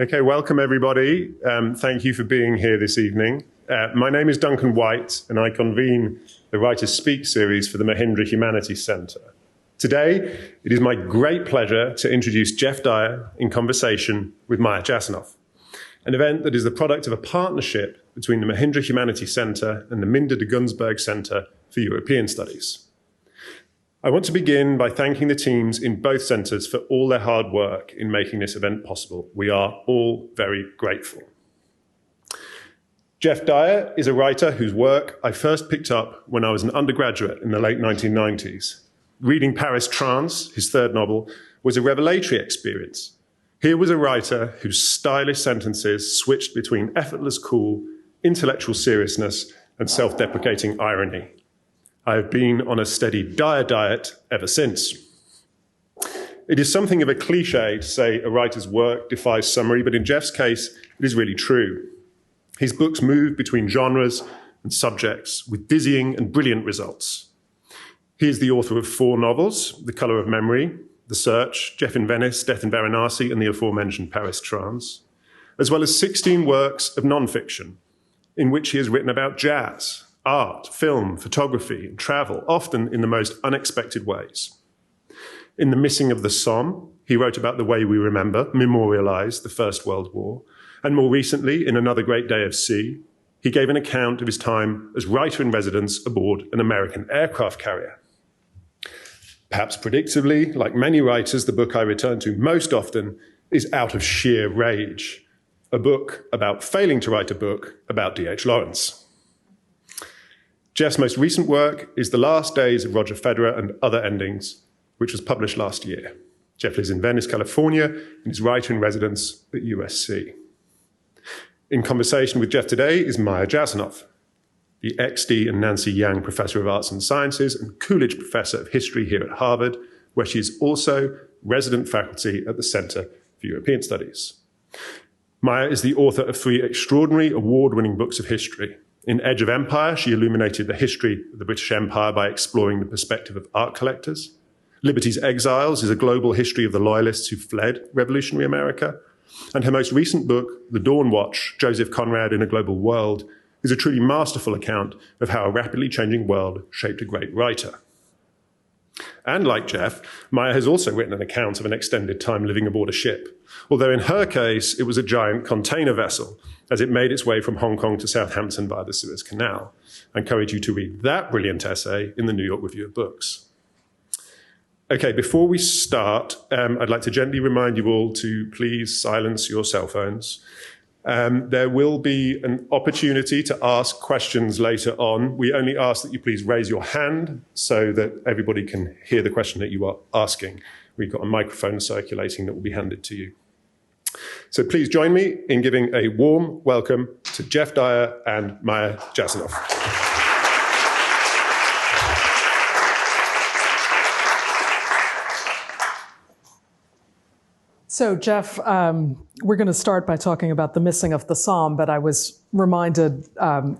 Okay, welcome everybody. Thank you for being here this evening. My name is Duncan White, and I convene the Writers Speak series for the Mahindra Humanities Center. Today, it is my great pleasure to introduce Geoff Dyer in conversation with Maya Jasanoff, an event that is the product of a partnership between the Mahindra Humanities Center and the Minda de Gunzburg Center for European Studies. I want to begin by thanking the teams in both centres for all their hard work in making this event possible. We are all very grateful. Geoff Dyer is a writer whose work I first picked up when I was an undergraduate in the late 1990s. Reading Paris Trans, his third novel, was a revelatory experience. Here was a writer whose stylish sentences switched between effortless cool, intellectual seriousness, and self-deprecating irony. I have been on a steady Dyer diet ever since. It is something of a cliche to say a writer's work defies summary, but in Geoff's case, it is really true. His books move between genres and subjects with dizzying and brilliant results. He is the author of 4 novels, The Colour of Memory, The Search, Jeff in Venice, Death in Varanasi, and the aforementioned Paris Trans, as well as 16 works of non-fiction, in which he has written about jazz, art, film, photography, and travel, often in the most unexpected ways. In The Missing of the Somme, he wrote about the way we remember, memorialize the First World War, and more recently, in Another Great Day of Sea, he gave an account of his time as writer-in-residence aboard an American aircraft carrier. Perhaps predictably, like many writers, the book I return to most often is Out of Sheer Rage, a book about failing to write a book about D.H. Lawrence. Geoff's most recent work is The Last Days of Roger Federer and Other Endings, which was published last year. Geoff lives in Venice, California, and is writer-in-residence at USC. In conversation with Geoff today is Maya Jasanoff, the XD and Nancy Yang Professor of Arts and Sciences and Coolidge Professor of History here at Harvard, where she is also resident faculty at the Center for European Studies. Maya is the author of 3 extraordinary award-winning books of history. In Edge of Empire, she illuminated the history of the British Empire by exploring the perspective of art collectors. Liberty's Exiles is a global history of the loyalists who fled revolutionary America. And her most recent book, The Dawn Watch, Joseph Conrad in a Global World, is a truly masterful account of how a rapidly changing world shaped a great writer. And like Geoff, Maya has also written an account of an extended time living aboard a ship, although in her case, it was a giant container vessel as it made its way from Hong Kong to Southampton via the Suez Canal. I encourage you to read that brilliant essay in the New York Review of Books. Okay, before we start, I'd like to gently remind you all to please silence your cell phones. There will be an opportunity to ask questions later on. We only ask that you please raise your hand so that everybody can hear the question that you are asking. We've got a microphone circulating that will be handed to you. So please join me in giving a warm welcome to Geoff Dyer and Maya Jasanoff. So, Geoff, we're going to start by talking about The Missing of the Somme, but I was reminded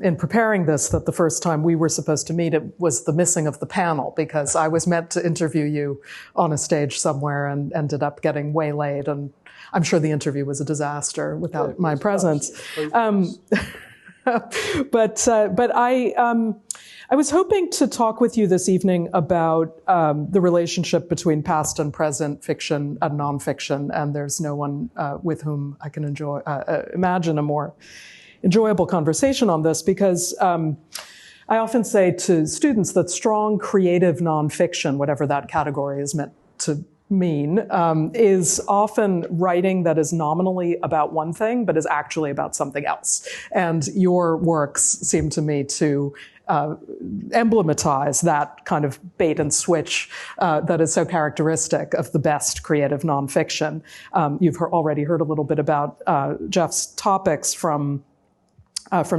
in preparing this that the first time we were supposed to meet, it was The Missing of the Panel, because I was meant to interview you on a stage somewhere and ended up getting waylaid, and I'm sure the interview was a disaster without my presence. But I was hoping to talk with you this evening about the relationship between past and present fiction and nonfiction, and there's no one with whom I can imagine a more enjoyable conversation on this, because I often say to students that strong creative nonfiction, whatever that category is meant to mean, is often writing that is nominally about one thing, but is actually about something else. And your works seem to me to emblematize that kind of bait and switch that is so characteristic of the best creative nonfiction. You've already heard a little bit about Geoff's topics from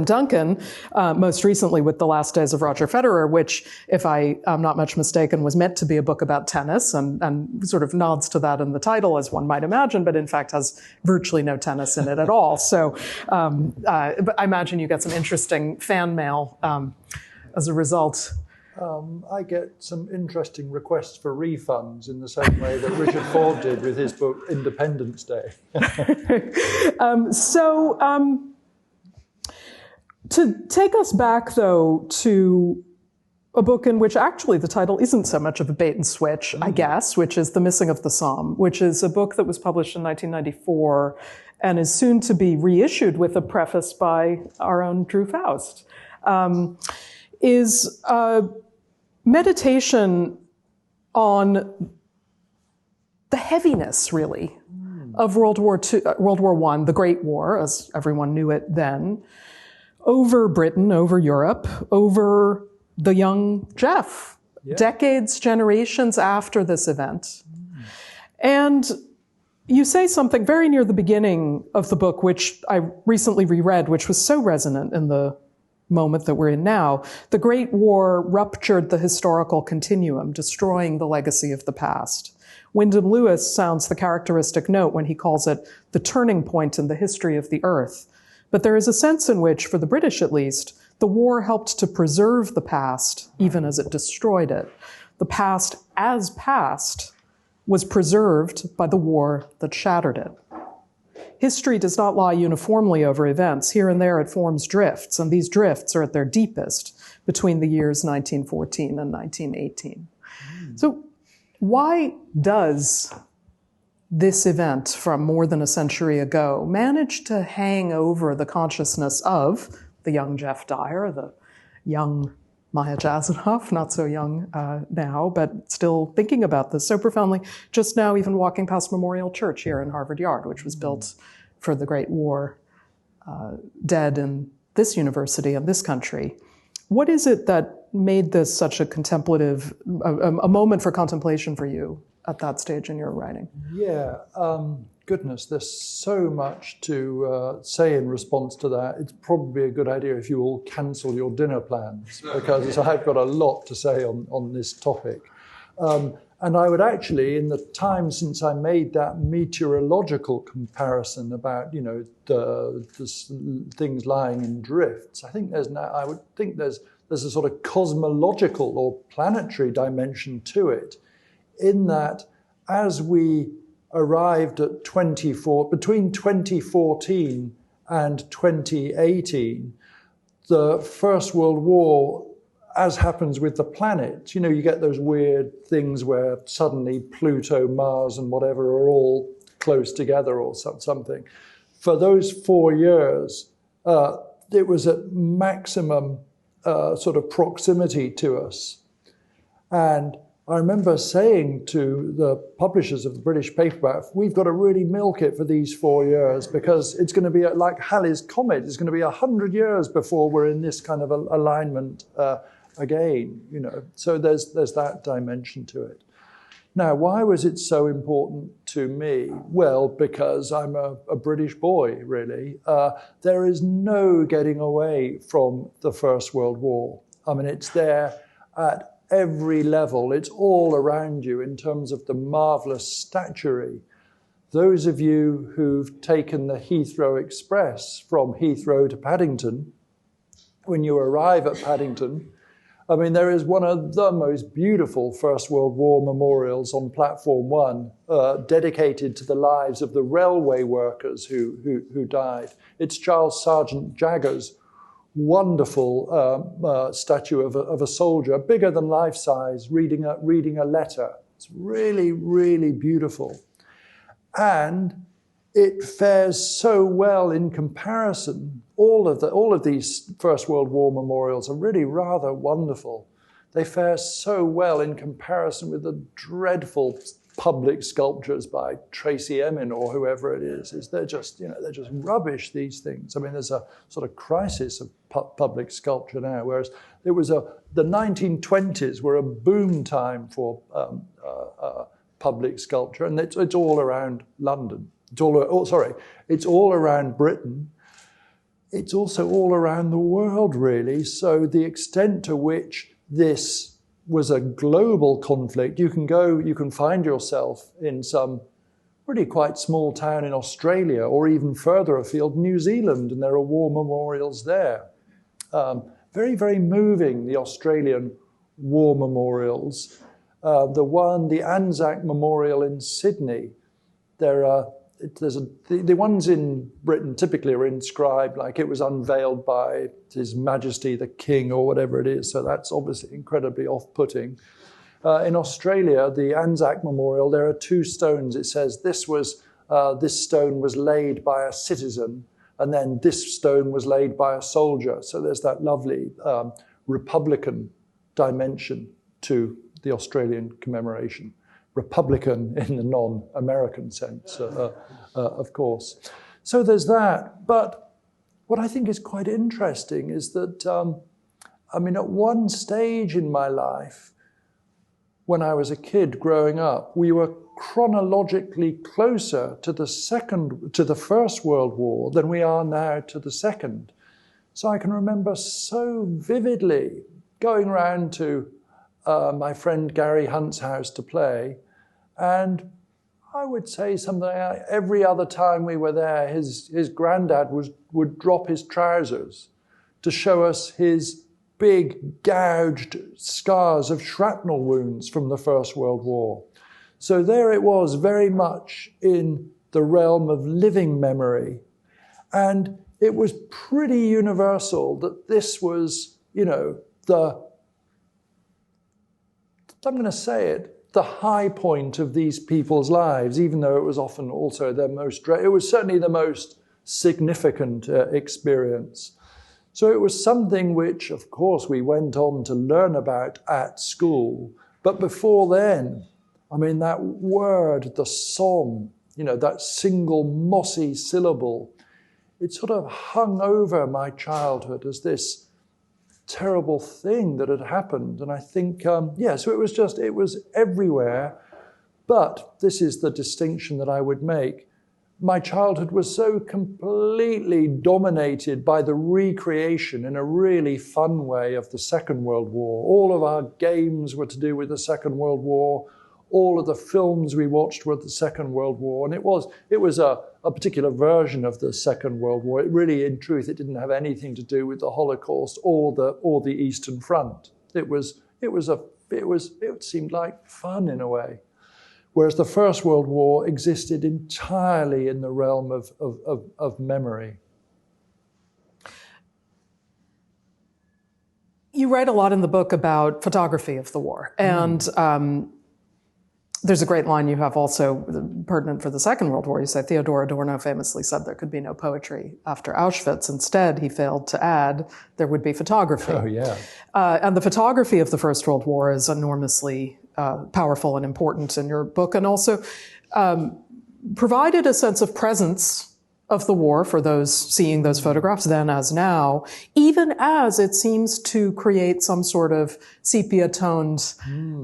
Duncan, most recently with The Last Days of Roger Federer, which, if I'm not much mistaken, was meant to be a book about tennis and sort of nods to that in the title, as one might imagine, but in fact has virtually no tennis in it at all. So but I imagine you get some interesting fan mail as a result I get some interesting requests for refunds in the same way that Richard Ford did with his book Independence Day. To take us back, though, to a book in which actually the title isn't so much of a bait and switch, I guess, which is The Missing of the Somme, which is a book that was published in 1994 and is soon to be reissued with a preface by our own Drew Faust, is a meditation on the heaviness, really, of World War I, the Great War, as everyone knew it then, over Britain, over Europe, over the young Geoff, decades, generations after this event. And you say something very near the beginning of the book, which I recently reread, which was so resonant in the moment that we're in now. The Great War ruptured the historical continuum, destroying the legacy of the past. Wyndham Lewis sounds the characteristic note when he calls it the turning point in the history of the earth. But there is a sense in which, for the British at least, the war helped to preserve the past, even as it destroyed it. The past, as past, was preserved by the war that shattered it. History does not lie uniformly over events. Here and there it forms drifts, and these drifts are at their deepest between the years 1914 and 1918. So why does this event from more than a century ago managed to hang over the consciousness of the young Geoff Dyer, the young Maya Jasanoff, not so young now, but still thinking about this so profoundly? Just now, even walking past Memorial Church here in Harvard Yard, which was built for the Great War dead in this university and this country. What is it that made this such a contemplative, a moment for contemplation for you at that stage in your writing? Yeah, goodness, there's so much to say in response to that. It's probably a good idea if you all cancel your dinner plans, because I've got a lot to say on this topic. And I would actually, in the time since I made that meteorological comparison about, the things lying in drifts, I would think there's a sort of cosmological or planetary dimension to it, in that as we arrived at between 2014 and 2018, the First World War, as happens with the planets, you get those weird things where suddenly Pluto, Mars, and whatever are all close together or something. For those 4 years, it was at maximum sort of proximity to us. And I remember saying to the publishers of the British paperback, we've got to really milk it for these 4 years, because it's going to be like Halley's Comet. It's going to be 100 years before we're in this kind of alignment again, So there's that dimension to it. Now, why was it so important to me? Well, because I'm a British boy, really. There is no getting away from the First World War. I mean, it's there at every level. It's all around you in terms of the marvelous statuary. Those of you who've taken the Heathrow Express from Heathrow to Paddington, when you arrive at Paddington, I mean, there is one of the most beautiful First World War memorials on Platform 1, dedicated to the lives of the railway workers who died. It's Charles Sergeant Jagger's wonderful statue of a soldier, bigger than life size, reading a letter. It's really, really beautiful. And it fares so well in comparison. All of these First World War memorials are really rather wonderful. They fare so well in comparison with the dreadful public sculptures by Tracy Emin or whoever it is. They're just rubbish, these things. I mean, there's a sort of crisis of public sculpture now, whereas the 1920s were a boom time for public sculpture, and it's all around London. It's all around Britain. It's also all around the world, really. So the extent to which this was a global conflict, you can find yourself in some really quite small town in Australia, or even further afield, New Zealand, and there are war memorials there. Very, very moving, the Australian war memorials. The Anzac Memorial in Sydney, the ones in Britain typically are inscribed like it was unveiled by His Majesty the King or whatever it is, so that's obviously incredibly off-putting. In Australia, the Anzac Memorial, there are two stones. It says this stone was laid by a citizen, and then this stone was laid by a soldier. So there's that lovely Republican dimension to the Australian commemoration. Republican in the non-American sense, of course. So there's that. But what I think is quite interesting is that, at one stage in my life, when I was a kid growing up, we were chronologically closer to the First World War than we are now to the Second. So I can remember so vividly going round to my friend Gary Hunt's house to play, and I would say something like every other time we were there, his granddad would drop his trousers to show us his big gouged scars of shrapnel wounds from the First World War. So there it was, very much in the realm of living memory. And it was pretty universal that this was, the high point of these people's lives, even though it was often also it was certainly the most significant experience. So it was something which, of course, we went on to learn about at school. But before then, that word, the som, that single mossy syllable, it sort of hung over my childhood as this terrible thing that had happened. And I think, so it was everywhere. But this is the distinction that I would make. My childhood was so completely dominated by the recreation in a really fun way of the Second World War. All of our games were to do with the Second World War. All of the films we watched were the Second World War. And it was a particular version of the Second World War. It really, in truth, it didn't have anything to do with the Holocaust or the Eastern Front. It seemed like fun in a way. Whereas the First World War existed entirely in the realm of memory. You write a lot in the book about photography of the war. And there's a great line you have also pertinent for the Second World War. You say, Theodor Adorno famously said there could be no poetry after Auschwitz. Instead, he failed to add there would be photography. Oh, yeah. And the photography of the First World War is enormously powerful and important in your book, and also provided a sense of presence of the war for those seeing those photographs then as now, even as it seems to create some sort of sepia-toned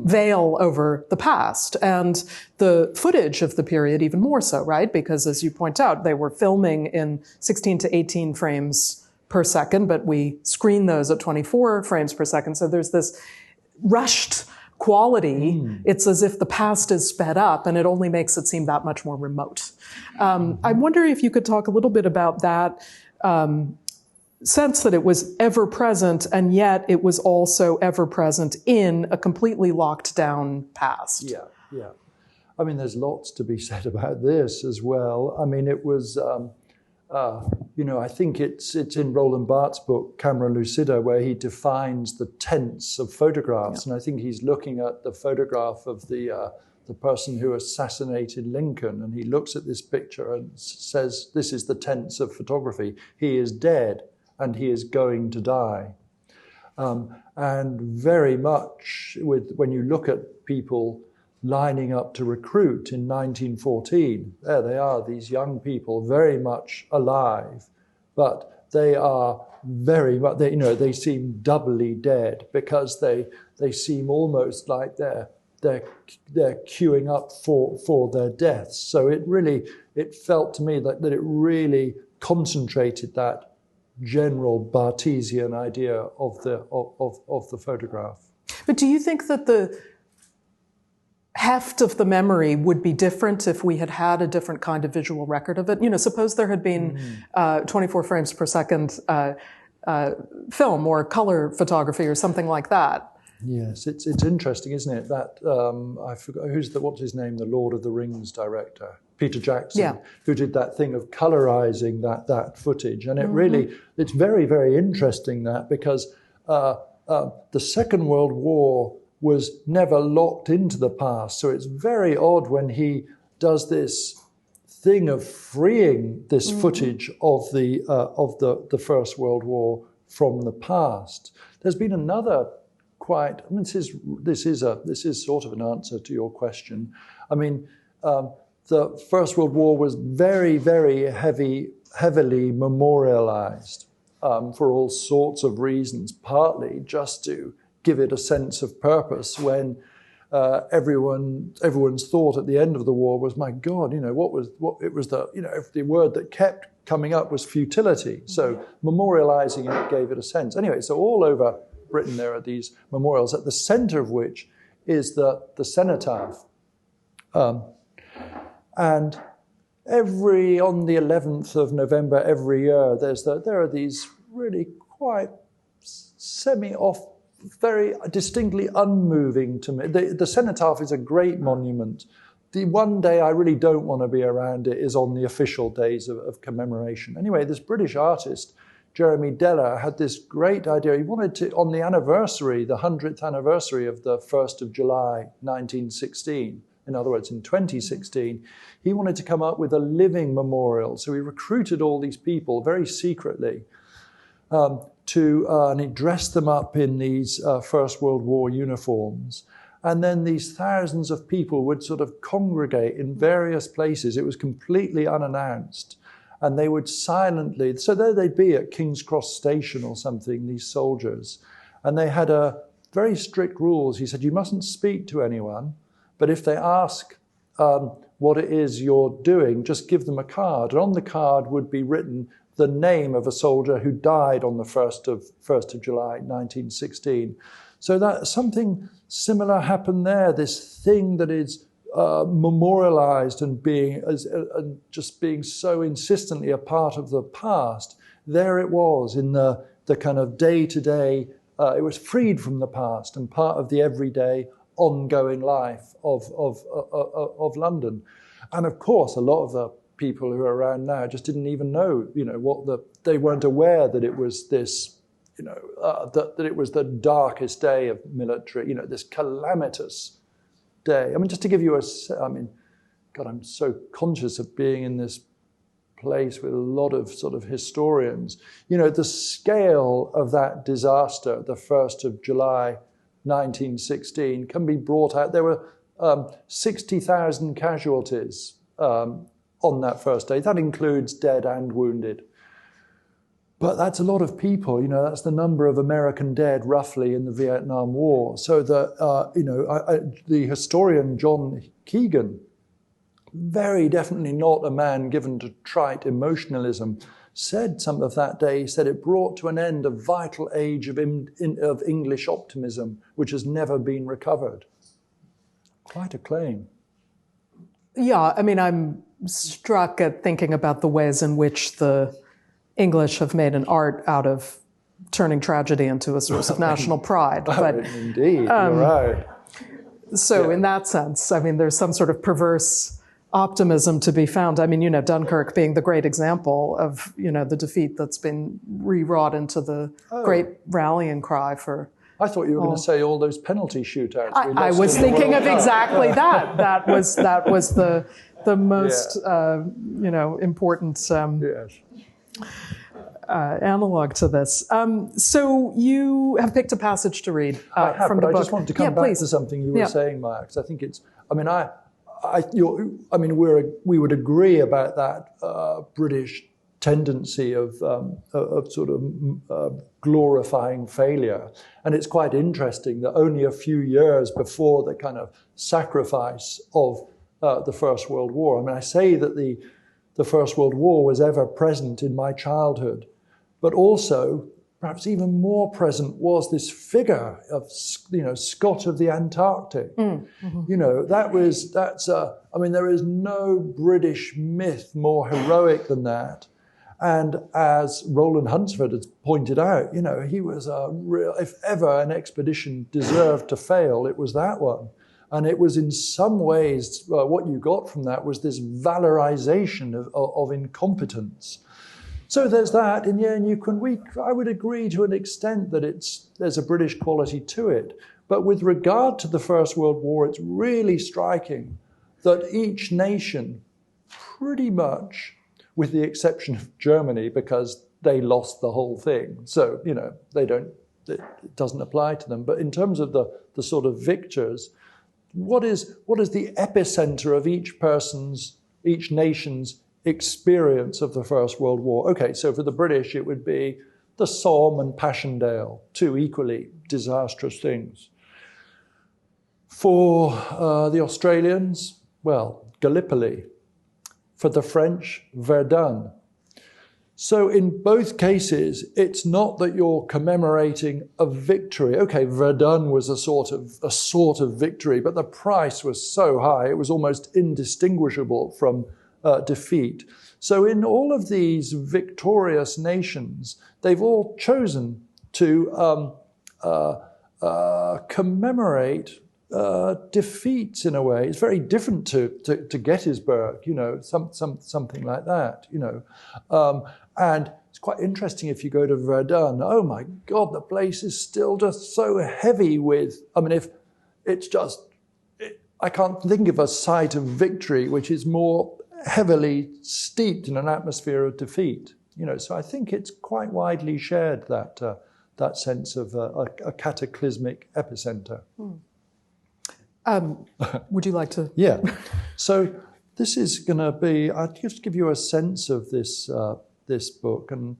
veil over the past. And the footage of the period even more so, right? Because as you point out, they were filming in 16 to 18 frames per second, but we screen those at 24 frames per second. So there's this rushed quality. It's as if the past is sped up, and it only makes it seem that much more remote. I'm wondering if you could talk a little bit about that sense that it was ever present, and yet it was also ever present in a completely locked down past. Yeah. There's lots to be said about this as well. It was, I think it's in Roland Barthes' book, Camera Lucida, where he defines the tense of photographs. Yeah. And I think he's looking at the photograph of the person who assassinated Lincoln, and he looks at this picture and says, this is the tense of photography. He is dead, and he is going to die. And very much when you look at people lining up to recruit in 1914, there they are, these young people, very much alive, but they are very much, they seem doubly dead because they seem almost like they're queuing up for their deaths. So it felt to me that it really concentrated that general Barthesian idea of the photograph. But do you think that the heft of the memory would be different if we had had a different kind of visual record of it? Suppose there had been 24 frames per second film or color photography or something like that. Yes, it's interesting, isn't it? That I forgot what's his name, the Lord of the Rings director, Peter Jackson, who did that thing of colorizing that footage, and it's very, very interesting because the Second World War was never locked into the past, so it's very odd when he does this thing of freeing this footage of the First World War from the past. There's been another this is sort of an answer to your question. I mean, the First World War was very, very heavily memorialized for all sorts of reasons, partly just to give it a sense of purpose when everyone's thought at the end of the war was, my God, the word that kept coming up was futility. So memorializing it gave it a sense. Anyway, so all over Britain there are these memorials, at the center of which is the cenotaph. And on the 11th of November every year, there are these really quite very distinctly unmoving to me. The cenotaph is a great monument. The one day I really don't want to be around it is on the official days of commemoration. Anyway, this British artist, Jeremy Deller, had this great idea. He wanted to, on the anniversary, the 100th anniversary of the 1st of July, 1916, in other words, in 2016, he wanted to come up with a living memorial. So he recruited all these people very secretly and he dressed them up in these First World War uniforms. And then these thousands of people would sort of congregate in various places. It was completely unannounced. And they would silently, so there they'd be at King's Cross Station or something, these soldiers. And they had very strict rules. He said, you mustn't speak to anyone, but if they ask what it is you're doing, just give them a card. And on the card would be written the name of a soldier who died on the 1st of July, 1916. So that something similar happened there, this thing that is memorialized and just being so insistently a part of the past. There it was in the kind of day-to-day, it was freed from the past and part of the everyday ongoing life of London. And of course, a lot of the people who are around now just didn't even know, they weren't aware that it was this, that it was the darkest day of military, this calamitous day. I mean, just to give you God, I'm so conscious of being in this place with a lot of sort of historians. The scale of that disaster, the 1st of July, 1916, can be brought out. There were 60,000 casualties on that first day. That includes dead and wounded. But that's a lot of people. That's the number of American dead roughly in the Vietnam War. So the historian John Keegan, very definitely not a man given to trite emotionalism, said some of that day. He said it brought to an end a vital age of English optimism, which has never been recovered. Quite a claim. Yeah, I mean, I'm struck at thinking about the ways in which the English have made an art out of turning tragedy into a source of national pride. But indeed, you're right. So in that sense, I mean, there's some sort of perverse optimism to be found. I mean, Dunkirk being the great example of, the defeat that's been rewrought into the great rallying cry for... I thought you were going to say all those penalty shootouts. I was thinking of exactly that. That was the most, important analog to this. So you have picked a passage to read from the book. I just want to come back to something you were saying, Maya, because I think it's. We would agree about that British tendency of sort of glorifying failure, and it's quite interesting that only a few years before the kind of sacrifice of the First World War. I mean, I say that the First World War was ever present in my childhood, but also, perhaps even more present, was this figure of, Scott of the Antarctic. There is no British myth more heroic than that. And as Roland Hunsford has pointed out, he was a real, if ever an expedition deserved to fail, it was that one. And it was in some ways, what you got from that was this valorization of incompetence. So there's that, and yeah, I would agree to an extent that there's a British quality to it. But with regard to the First World War, it's really striking that each nation, pretty much, with the exception of Germany, because they lost the whole thing, so it doesn't apply to them. But in terms of the sort of victors, what is the epicenter of each nation's experience of the First World War? Okay, so for the British, it would be the Somme and Passchendaele, two equally disastrous things. For the Australians, well, Gallipoli. For the French, Verdun. So in both cases, it's not that you're commemorating a victory. Okay, Verdun was a sort of victory, but the price was so high, it was almost indistinguishable from defeat. So in all of these victorious nations, they've all chosen to commemorate defeats in a way. It's very different to Gettysburg, something like that, And it's quite interesting if you go to Verdun. Oh my God, the place is still just so heavy with, if it's just, I can't think of a site of victory which is more heavily steeped in an atmosphere of defeat. So I think it's quite widely shared, that sense of a cataclysmic epicenter. Would you like to? Yeah. So this is going to be, I'll just give you a sense of this book. And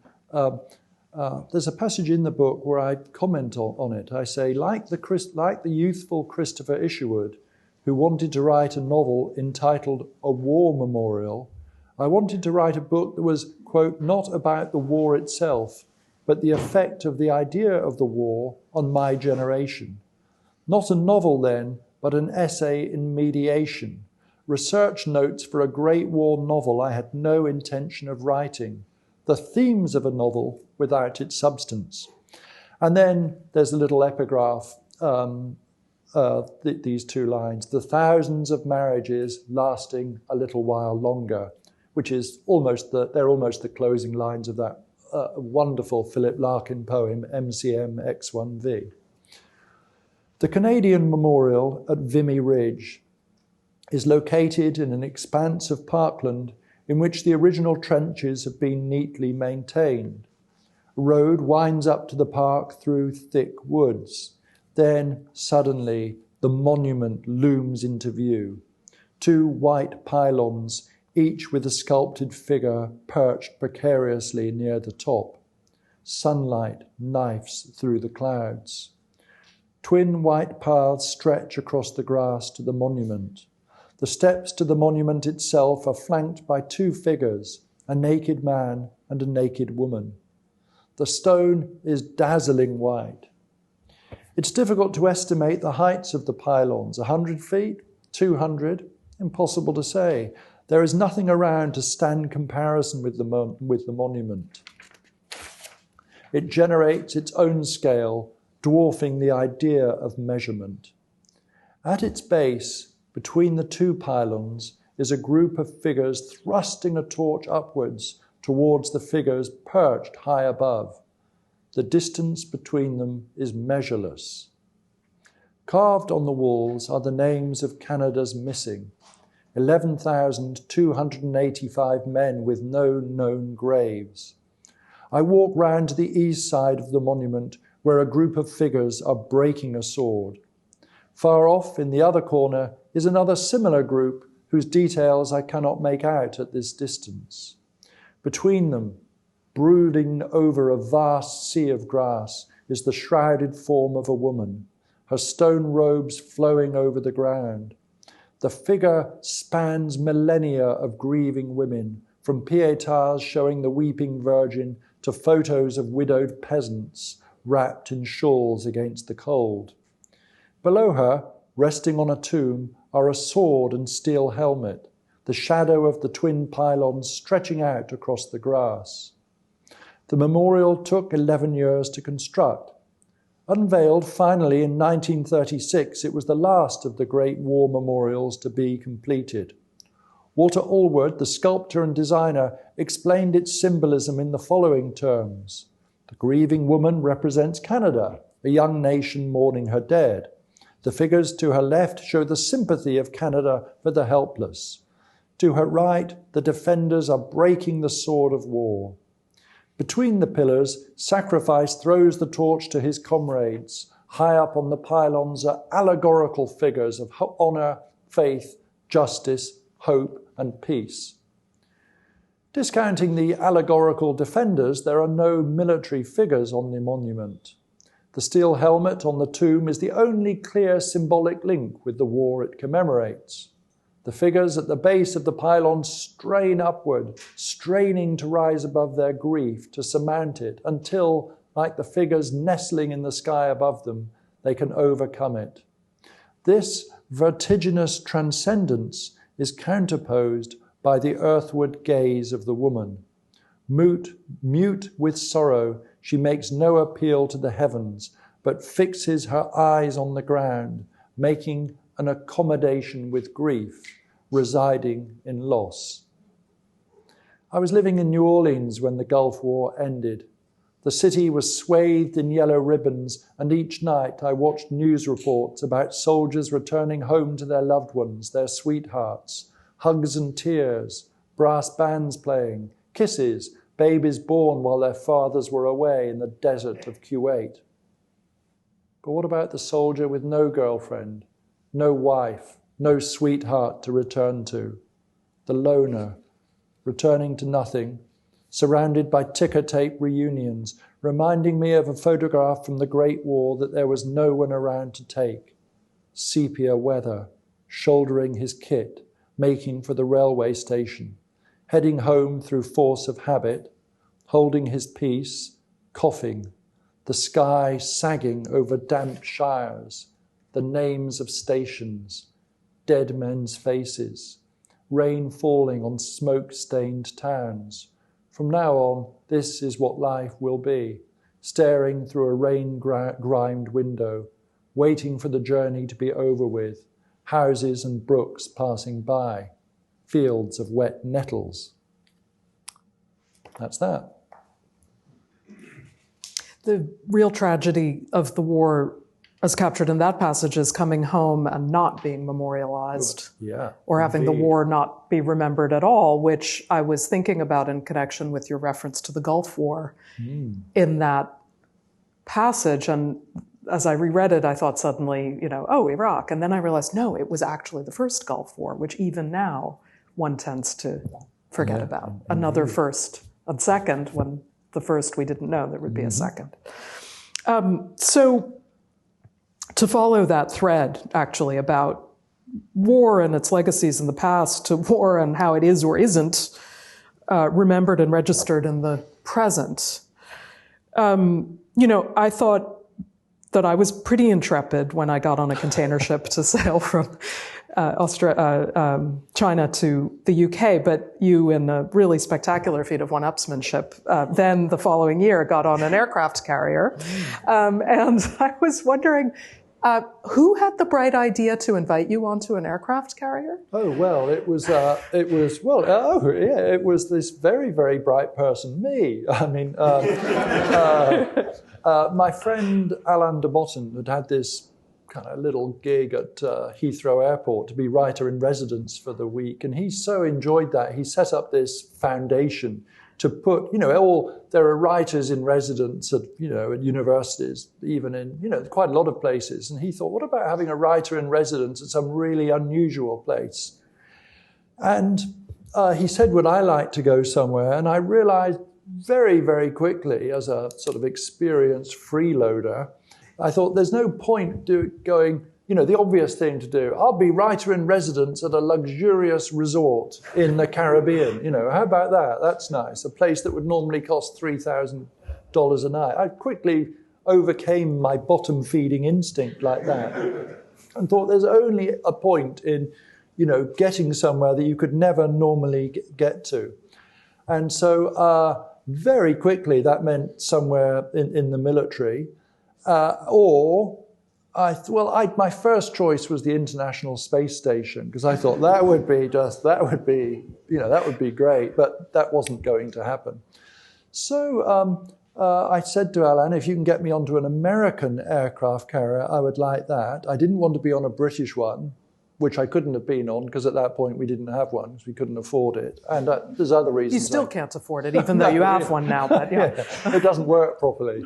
there's a passage in the book where I comment on it. I say, like the youthful Christopher Isherwood, who wanted to write a novel entitled A War Memorial, I wanted to write a book that was, quote, not about the war itself, but the effect of the idea of the war on my generation. Not a novel then, but an essay in mediation, research notes for a Great War novel I had no intention of writing, the themes of a novel without its substance. And then there's a little epigraph, these two lines, the thousands of marriages lasting a little while longer, which is they're almost the closing lines of that wonderful Philip Larkin poem, MCM X1V. The Canadian Memorial at Vimy Ridge is located in an expanse of parkland in which the original trenches have been neatly maintained. A road winds up to the park through thick woods. Then, suddenly, the monument looms into view. Two white pylons, each with a sculpted figure perched precariously near the top. Sunlight knifes through the clouds. Twin white paths stretch across the grass to the monument. The steps to the monument itself are flanked by two figures, a naked man and a naked woman. The stone is dazzling white. It's difficult to estimate the heights of the pylons, 100 feet, 200, impossible to say. There is nothing around to stand comparison with the monument. It generates its own scale, dwarfing the idea of measurement. At its base, between the two pylons, is a group of figures thrusting a torch upwards towards the figures perched high above. The distance between them is measureless. Carved on the walls are the names of Canada's missing, 11,285 men with no known graves. I walk round to the east side of the monument where a group of figures are breaking a sword. Far off in the other corner is another similar group whose details I cannot make out at this distance. Between them, brooding over a vast sea of grass, is the shrouded form of a woman, her stone robes flowing over the ground. The figure spans millennia of grieving women, from pietas showing the weeping Virgin to photos of widowed peasants wrapped in shawls against the cold. Below her, resting on a tomb, are a sword and steel helmet, the shadow of the twin pylons stretching out across the grass. The memorial took 11 years to construct. Unveiled finally in 1936, it was the last of the Great War memorials to be completed. Walter Allward, the sculptor and designer, explained its symbolism in the following terms. The grieving woman represents Canada, a young nation mourning her dead. The figures to her left show the sympathy of Canada for the helpless. To her right, the defenders are breaking the sword of war. Between the pillars, Sacrifice throws the torch to his comrades. High up on the pylons are allegorical figures of honor, faith, justice, hope, and peace. Discounting the allegorical defenders, there are no military figures on the monument. The steel helmet on the tomb is the only clear symbolic link with the war it commemorates. The figures at the base of the pylon strain upward, straining to rise above their grief, to surmount it, until, like the figures nestling in the sky above them, they can overcome it. This vertiginous transcendence is counterposed by the earthward gaze of the woman. Mute with sorrow, she makes no appeal to the heavens, but fixes her eyes on the ground, making an accommodation with grief, residing in loss. I was living in New Orleans when the Gulf War ended. The city was swathed in yellow ribbons, and each night I watched news reports about soldiers returning home to their loved ones, their sweethearts, hugs and tears, brass bands playing, kisses, babies born while their fathers were away in the desert of Kuwait. But what about the soldier with no girlfriend, no wife, no sweetheart to return to? The loner, returning to nothing, surrounded by ticker tape reunions, reminding me of a photograph from the Great War that there was no one around to take. Sepia weather, shouldering his kit, making for the railway station, heading home through force of habit, holding his peace, coughing, the sky sagging over damp shires, the names of stations, dead men's faces, rain falling on smoke-stained towns. From now on, this is what life will be, staring through a rain-grimed window, waiting for the journey to be over with, houses and brooks passing by, fields of wet nettles. That's that. The real tragedy of the war, as captured in that passage, is coming home and not being memorialized, or having the war not be remembered at all, which I was thinking about in connection with your reference to the Gulf War in that passage. And as I reread it, I thought suddenly, oh, Iraq. And then I realized, no, it was actually the first Gulf War, which even now one tends to forget about. Another first and second, when the first we didn't know there would be a second. So to follow that thread, actually, about war and its legacies in the past, to war and how it is or isn't remembered and registered in the present, I thought that I was pretty intrepid when I got on a container ship to sail from China to the UK, but you, in a really spectacular feat of one-upsmanship, then the following year got on an aircraft carrier. And I was wondering, who had the bright idea to invite you onto an aircraft carrier? Oh, well, it was this very, very bright person, me. I mean, my friend Alain de Botton had this kind of little gig at Heathrow Airport to be writer-in-residence for the week, and he so enjoyed that. He set up this foundation to put, there are writers in residence at universities, even in, quite a lot of places. And he thought, what about having a writer in residence at some really unusual place? And he said, would I like to go somewhere? And I realized very, very quickly, as a sort of experienced freeloader, I thought there's no point going, the obvious thing to do. I'll be writer in residence at a luxurious resort in the Caribbean. How about that? That's nice. A place that would normally cost $3,000 a night. I quickly overcame my bottom-feeding instinct like that and thought there's only a point in, getting somewhere that you could never normally get to. And so very quickly that meant somewhere in the military, my first choice was the International Space Station, because I thought that would be great, but that wasn't going to happen. So I said to Alan, if you can get me onto an American aircraft carrier, I would like that. I didn't want to be on a British one, which I couldn't have been on, because at that point we didn't have one, because we couldn't afford it. And there's other reasons. You still can't afford it, even though you have one now. But yeah. It doesn't work properly.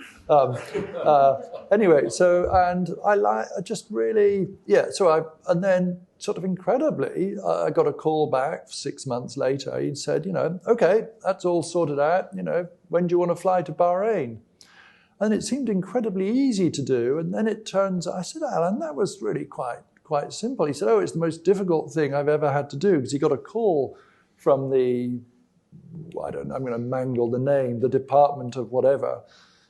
Anyway, so, and and then sort of incredibly, I got a call back 6 months later. He'd said, okay, that's all sorted out. When do you want to fly to Bahrain? And it seemed incredibly easy to do. And then I said, Alan, that was really quite simple. He said, it's the most difficult thing I've ever had to do, because he got a call from I'm going to mangle the name, the department of whatever,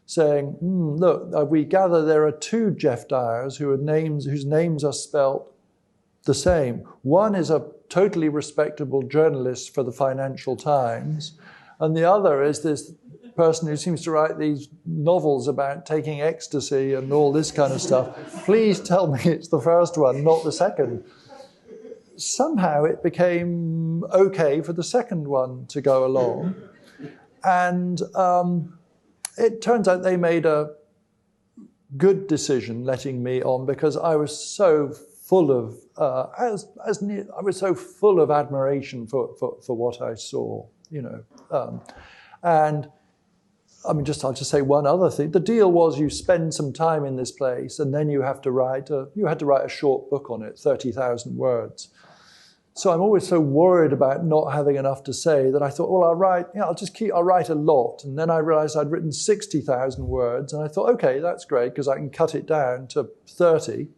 saying, look, we gather there are two Geoff Dyers whose names are spelt the same. One is a totally respectable journalist for the Financial Times, and the other is this person who seems to write these novels about taking ecstasy and all this kind of stuff. Please tell me it's the first one, not the second. Somehow it became okay for the second one to go along. And it turns out they made a good decision letting me on, because I was so full of admiration for what I saw, and I'll just say one other thing. The deal was you spend some time in this place, and then you had to write a short book on it, 30,000 words. So I'm always so worried about not having enough to say that I thought, well, I'll write a lot. And then I realized I'd written 60,000 words, and I thought, okay, that's great, because I can cut it down to 30.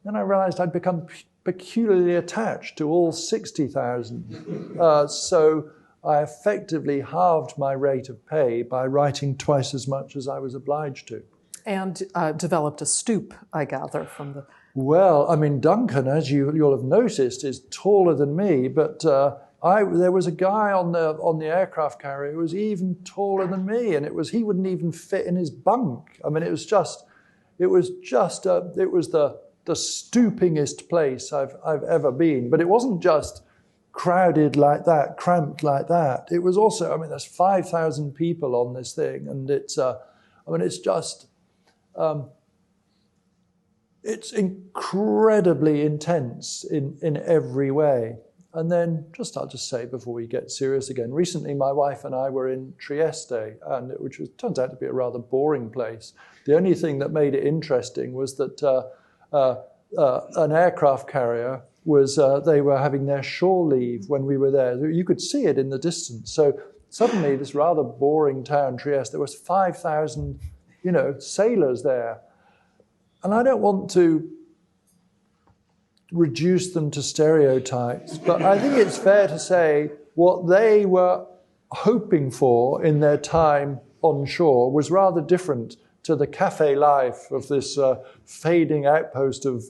Then I realized I'd become peculiarly attached to all 60,000. So I effectively halved my rate of pay by writing twice as much as I was obliged to. And developed a stoop, I gather, from the... Well, Duncan, as you'll have noticed, is taller than me, but there was a guy on the aircraft carrier who was even taller than me, and he wouldn't even fit in his bunk. It was the stoopingest place I've ever been. But it wasn't just crowded like that, cramped like that. It was also, there's 5,000 people on this thing, and it's incredibly intense in every way. And then, I'll just say before we get serious again, recently my wife and I were in Trieste, which turns out to be a rather boring place. The only thing that made it interesting was that an aircraft carrier they were having their shore leave when we were there. You could see it in the distance. So suddenly, this rather boring town, Trieste, there was 5,000, sailors there. And I don't want to reduce them to stereotypes, but I think it's fair to say what they were hoping for in their time on shore was rather different to the cafe life of this fading outpost of,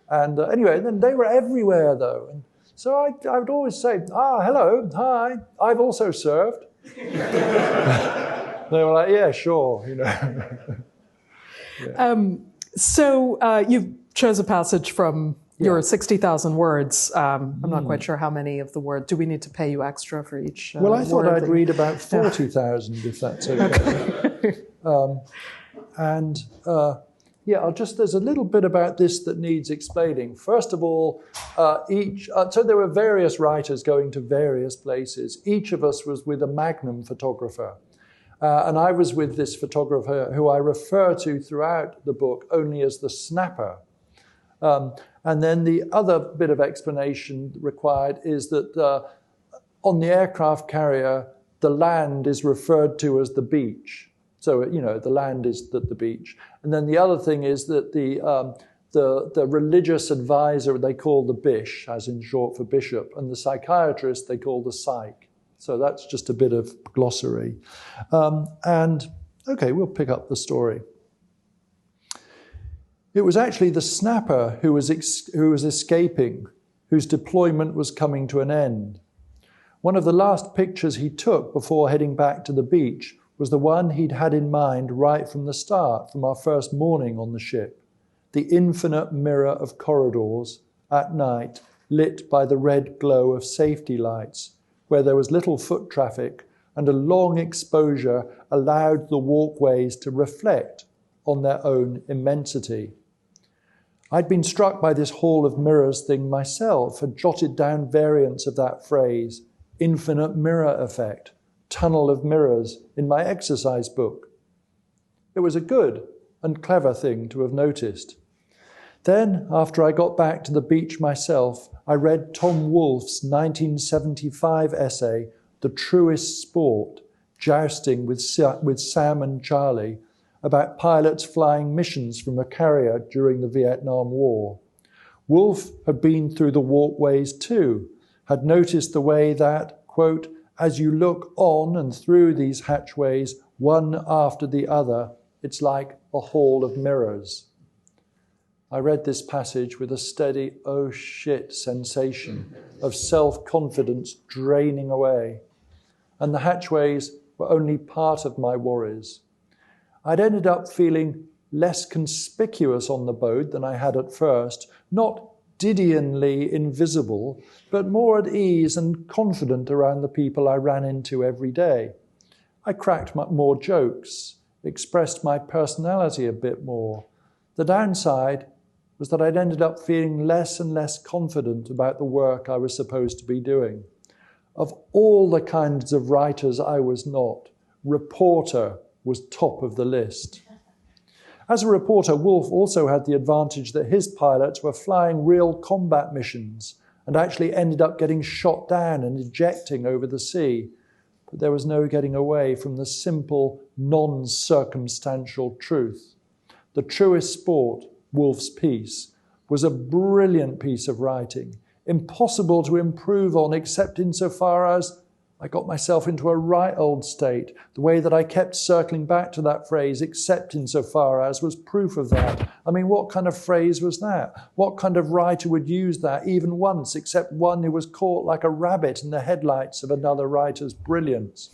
And anyway, then they were everywhere, though. And so I would always say, hello, hi, I've also served. They were like, yeah, sure, Yeah. So you chose a passage from your 60,000 words. I'm not quite sure how many of the words. Do we need to pay you extra for each Well, I thought I'd read about 40,000, if that's okay. There's a little bit about this that needs explaining. First of all, so there were various writers going to various places. Each of us was with a Magnum photographer. And I was with this photographer who I refer to throughout the book only as the snapper. And then the other bit of explanation required is that on the aircraft carrier, the land is referred to as the beach. So, the land is the beach. And then the other thing is that the religious advisor they call the bish, as in short for bishop, and the psychiatrist they call the psych. So that's just a bit of glossary. We'll pick up the story. It was actually the snapper who was escaping whose deployment was coming to an end. One of the last pictures he took before heading back to the beach was the one he'd had in mind right from the start, from our first morning on the ship. The infinite mirror of corridors at night, lit by the red glow of safety lights, where there was little foot traffic and a long exposure allowed the walkways to reflect on their own immensity. I'd been struck by this hall of mirrors thing myself, had jotted down variants of that phrase, infinite mirror effect, tunnel of mirrors, in my exercise book. It was a good and clever thing to have noticed. Then, after I got back to the beach myself, I read Tom Wolfe's 1975 essay, The Truest Sport, Jousting with Sam and Charlie, about pilots flying missions from a carrier during the Vietnam War. Wolfe had been through the walkways too, had noticed the way that, quote, as you look on and through these hatchways, one after the other, it's like a hall of mirrors. I read this passage with a steady, oh shit sensation of self-confidence draining away. And the hatchways were only part of my worries. I'd ended up feeling less conspicuous on the boat than I had at first, not Didionly invisible, but more at ease and confident around the people I ran into every day. I cracked more jokes, expressed my personality a bit more. The downside was that I'd ended up feeling less and less confident about the work I was supposed to be doing. Of all the kinds of writers I was not, reporter was top of the list. As a reporter, Wolfe also had the advantage that his pilots were flying real combat missions and actually ended up getting shot down and ejecting over the sea. But there was no getting away from the simple, non-circumstantial truth. The Truest Sport, Wolfe's piece, was a brilliant piece of writing, impossible to improve on except insofar as I got myself into a right old state. The way that I kept circling back to that phrase, except insofar as, was proof of that. I mean, what kind of phrase was that? What kind of writer would use that even once, except one who was caught like a rabbit in the headlights of another writer's brilliance?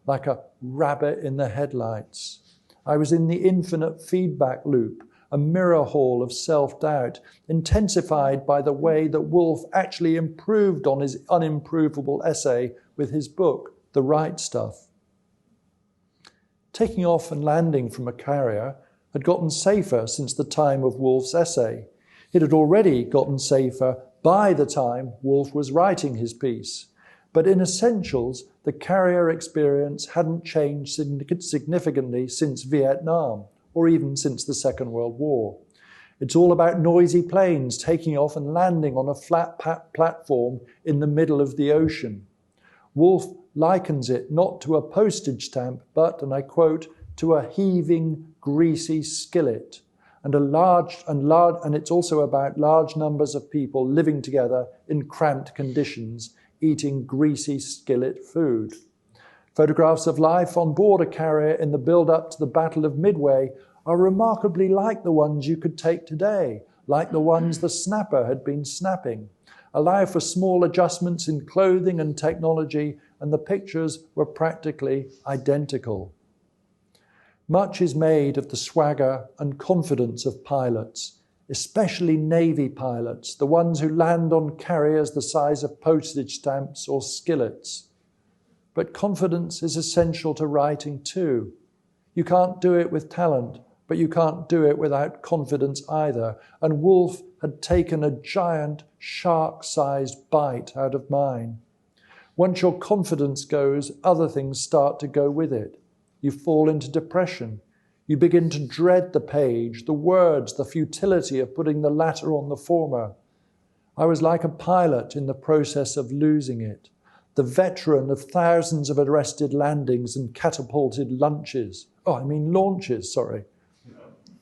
Like a rabbit in the headlights. I was in the infinite feedback loop, a mirror hall of self-doubt, intensified by the way that Wolfe actually improved on his unimprovable essay with his book, The Right Stuff. Taking off and landing from a carrier had gotten safer since the time of Wolfe's essay. It had already gotten safer by the time Wolfe was writing his piece. But in essentials, the carrier experience hadn't changed significantly since Vietnam, or even since the Second World War. It's all about noisy planes taking off and landing on a flat platform in the middle of the ocean. Wolfe likens it not to a postage stamp, but, and I quote, to a heaving, greasy skillet, and it's also about large numbers of people living together in cramped conditions, eating greasy skillet food. Photographs of life on board a carrier in the build-up to the Battle of Midway are remarkably like the ones you could take today, like the ones the snapper had been snapping. Allow for small adjustments in clothing and technology, and the pictures were practically identical. Much is made of the swagger and confidence of pilots, especially Navy pilots, the ones who land on carriers the size of postage stamps or skillets. But confidence is essential to writing too. You can't do it with talent, but you can't do it without confidence either. And Wolfe had taken a giant shark-sized bite out of mine. Once your confidence goes, other things start to go with it. You fall into depression. You begin to dread the page, the words, the futility of putting the latter on the former. I was like a pilot in the process of losing it, the veteran of thousands of arrested landings and catapulted launches.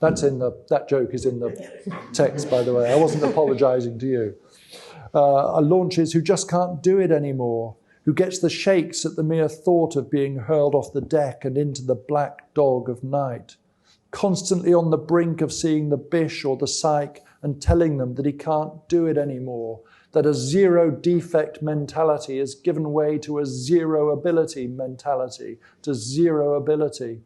That joke is in the text, by the way. I wasn't apologizing to you. Launches who just can't do it anymore, who gets the shakes at the mere thought of being hurled off the deck and into the black dog of night, constantly on the brink of seeing the Bish or the Psyche and telling them that he can't do it anymore, that a zero defect mentality has given way to a zero ability mentality, to zero ability.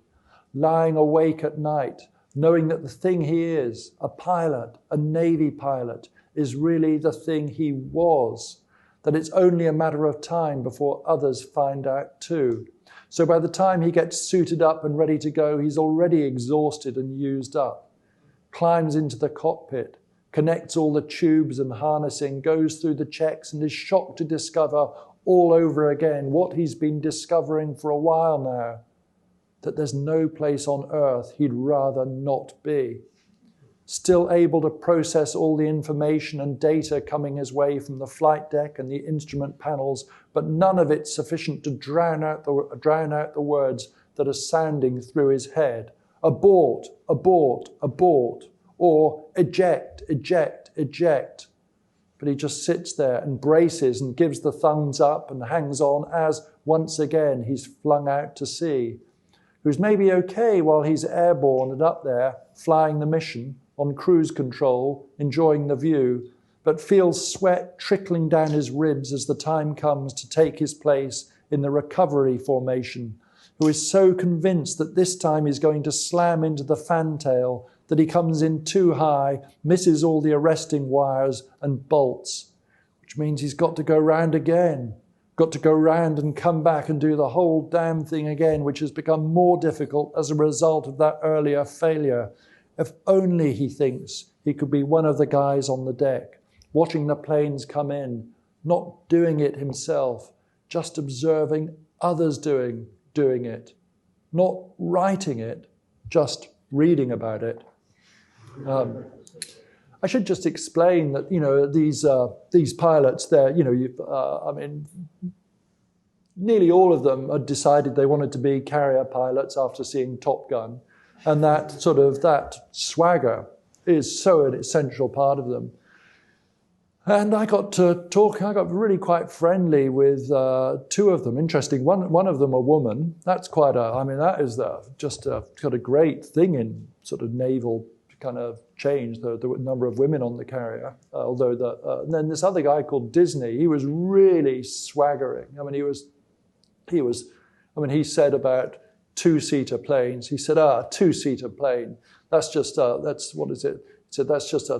Lying awake at night, knowing that the thing he is, a pilot, a Navy pilot, is really the thing he was, that it's only a matter of time before others find out too. So by the time he gets suited up and ready to go, he's already exhausted and used up. Climbs into the cockpit, connects all the tubes and harnessing, goes through the checks and is shocked to discover all over again what he's been discovering for a while now, that there's no place on Earth he'd rather not be. Still able to process all the information and data coming his way from the flight deck and the instrument panels, but none of it sufficient to drown out the words that are sounding through his head. Abort, abort, abort, or eject, eject, eject. But he just sits there and braces and gives the thumbs up and hangs on as, once again, he's flung out to sea. Who's maybe okay while he's airborne and up there, flying the mission, on cruise control, enjoying the view, but feels sweat trickling down his ribs as the time comes to take his place in the recovery formation, who is so convinced that this time he's going to slam into the fantail that he comes in too high, misses all the arresting wires and bolts, which means he's got to go round again, got to go round and come back and do the whole damn thing again, which has become more difficult as a result of that earlier failure. If only, he thinks, he could be one of the guys on the deck, watching the planes come in, not doing it himself, just observing others doing it, not writing it, just reading about it. I should just explain that, these pilots, nearly all of them had decided they wanted to be carrier pilots after seeing Top Gun. And that swagger is so an essential part of them. And I got really quite friendly with two of them. Interesting, one of them a woman. That's that is just got a great thing in sort of naval kind of change, the number of women on the carrier. And then this other guy called Disney, he was really swaggering. He said about two-seater planes. He said, two-seater plane. What is it? He said, that's just a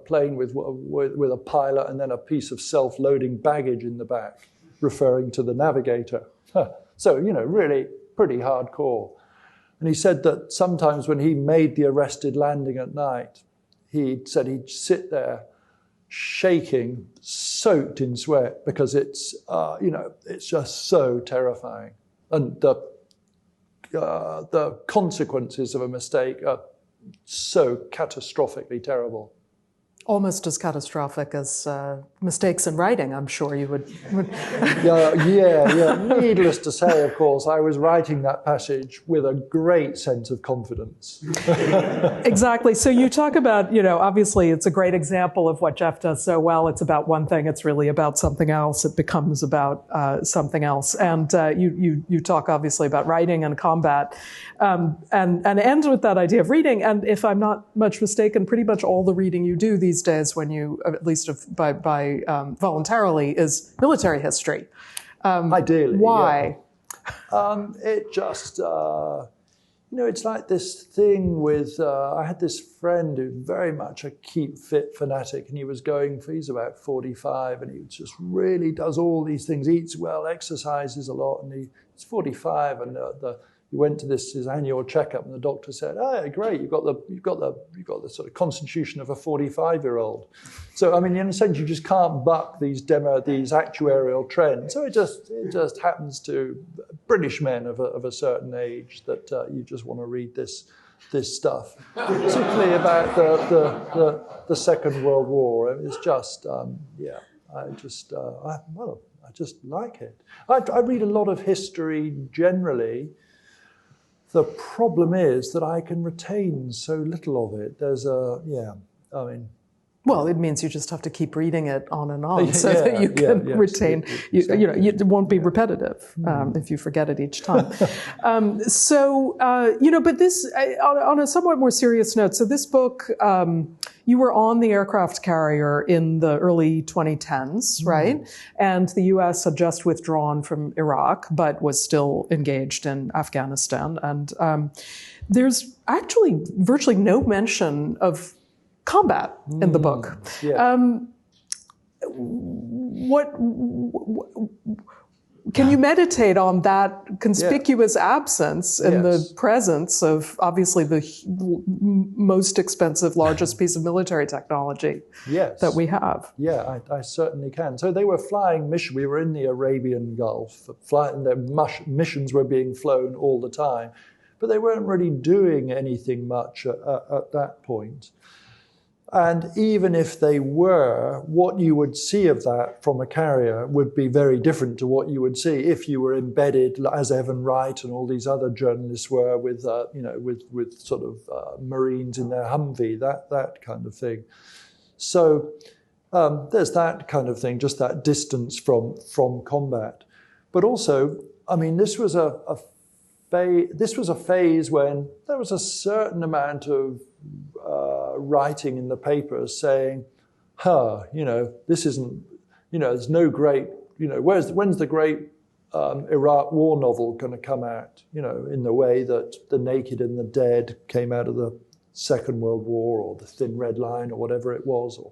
plane with a pilot and then a piece of self-loading baggage in the back, referring to the navigator. So, really pretty hardcore. And he said that sometimes when he made the arrested landing at night, he said he'd sit there shaking, soaked in sweat, because it's just so terrifying. And the consequences of a mistake are so catastrophically terrible. Almost as catastrophic as mistakes in writing, I'm sure you would. Yeah. Needless to say, of course, I was writing that passage with a great sense of confidence. Exactly. So you talk about, obviously it's a great example of what Geoff does so well. It's about one thing. It's really about something else. It becomes about something else. And you talk obviously about writing and combat, and end with that idea of reading. And if I'm not much mistaken, pretty much all the reading you do these days, when you, at least by voluntarily, is military history. Ideally. Why? Yeah. It just, it's like this thing with, I had this friend who's very much a keep fit fanatic, and he's about 45, and he just really does all these things, eats well, exercises a lot, and he's 45, and he went to his annual checkup, and the doctor said, "Oh, great, you've got the sort of constitution of a 45-year-old." So, in a sense, you just can't buck these actuarial trends. So it just happens to British men of a certain age that you just want to read this stuff, particularly about the Second World War. It's just, I just like it. I read a lot of history generally. The problem is that I can retain so little of it. Well, it means you just have to keep reading it on and on so that you can retain, it won't be repetitive if you forget it each time. But this, on a somewhat more serious note, so this book, you were on the aircraft carrier in the early 2010s, right? And the U.S. had just withdrawn from Iraq, but was still engaged in Afghanistan. And there's actually virtually no mention of combat in the book. Can you meditate on that conspicuous absence in the presence of obviously the most expensive, largest piece of military technology that we have? Yeah, I certainly can. So they were flying missions. We were in the Arabian Gulf. Their missions were being flown all the time, but they weren't really doing anything much at that point. And even if they were, what you would see of that from a carrier would be very different to what you would see if you were embedded, as Evan Wright and all these other journalists were, with sort of Marines in their Humvee, that kind of thing. So there's that kind of thing, just that distance from combat. But also, I mean, this was a phase when there was a certain amount of writing in the papers saying, this isn't, there's no great, when's the great Iraq war novel going to come out, in the way that The Naked and the Dead came out of the Second World War, or The Thin Red Line, or whatever it was, or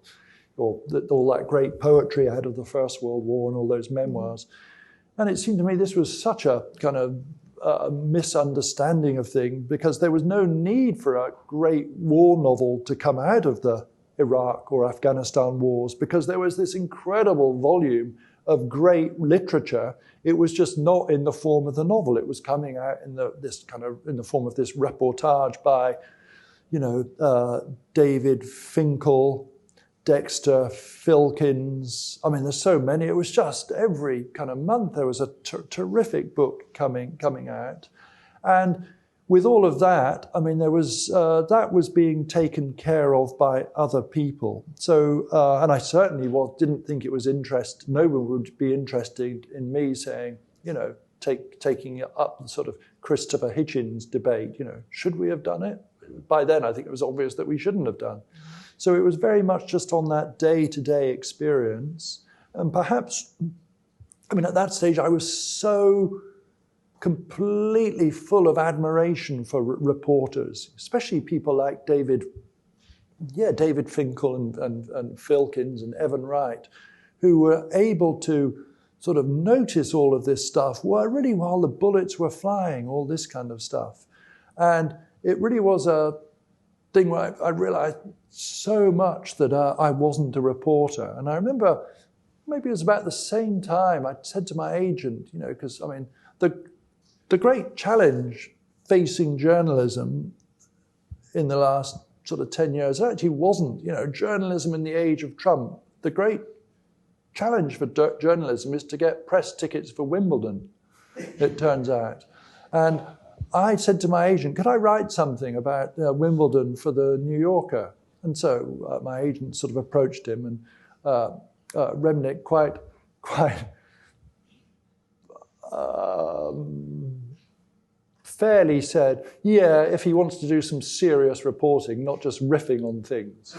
all that great poetry out of the First World War and all those memoirs. And it seemed to me this was such a kind of misunderstanding of things, because there was no need for a great war novel to come out of the Iraq or Afghanistan wars, because there was this incredible volume of great literature. It was just not in the form of the novel. It was coming out in the form of this reportage by, David Finkel, Dexter Filkins. I mean, there's so many. It was just every kind of month there was a terrific book coming out. And with all of that, I mean, there was that was being taken care of by other people. So, and I certainly didn't think it was no one would be interested in me saying, taking up the sort of Christopher Hitchens debate, should we have done it? By then, I think it was obvious that we shouldn't have done. So it was very much just on that day-to-day experience. And perhaps, I mean, at that stage, I was so completely full of admiration for reporters, especially people like David Finkel and Filkins and Evan Wright, who were able to sort of notice all of this stuff really while the bullets were flying, all this kind of stuff. And it really was a thing where I realized so much that I wasn't a reporter. And I remember maybe it was about the same time I said to my agent, because I mean, the great challenge facing journalism in the last sort of 10 years actually wasn't, journalism in the age of Trump. The great challenge for journalism is to get press tickets for Wimbledon, it turns out. And I said to my agent, could I write something about Wimbledon for the New Yorker? And so my agent sort of approached him, and Remnick quite fairly said, yeah, if he wants to do some serious reporting, not just riffing on things.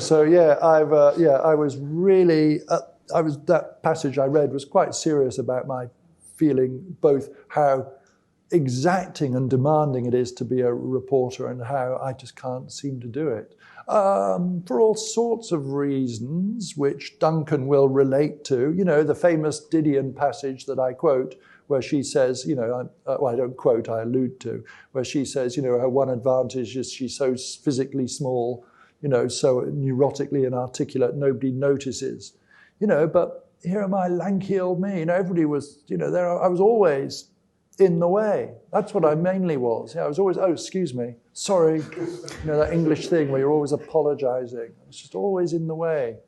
So yeah, I was really, that passage I read was quite serious about my feeling both how exacting and demanding it is to be a reporter and how I just can't seem to do it. For all sorts of reasons, which Duncan will relate to, the famous Didion passage that I quote, where she says, I don't quote, I allude to, where she says, her one advantage is she's so physically small, so neurotically inarticulate, nobody notices. But here am I, lanky old me, everybody was, there. I was always in the way. That's what I mainly was. I was always, excuse me, sorry, that English thing where you're always apologizing. I was just always in the way.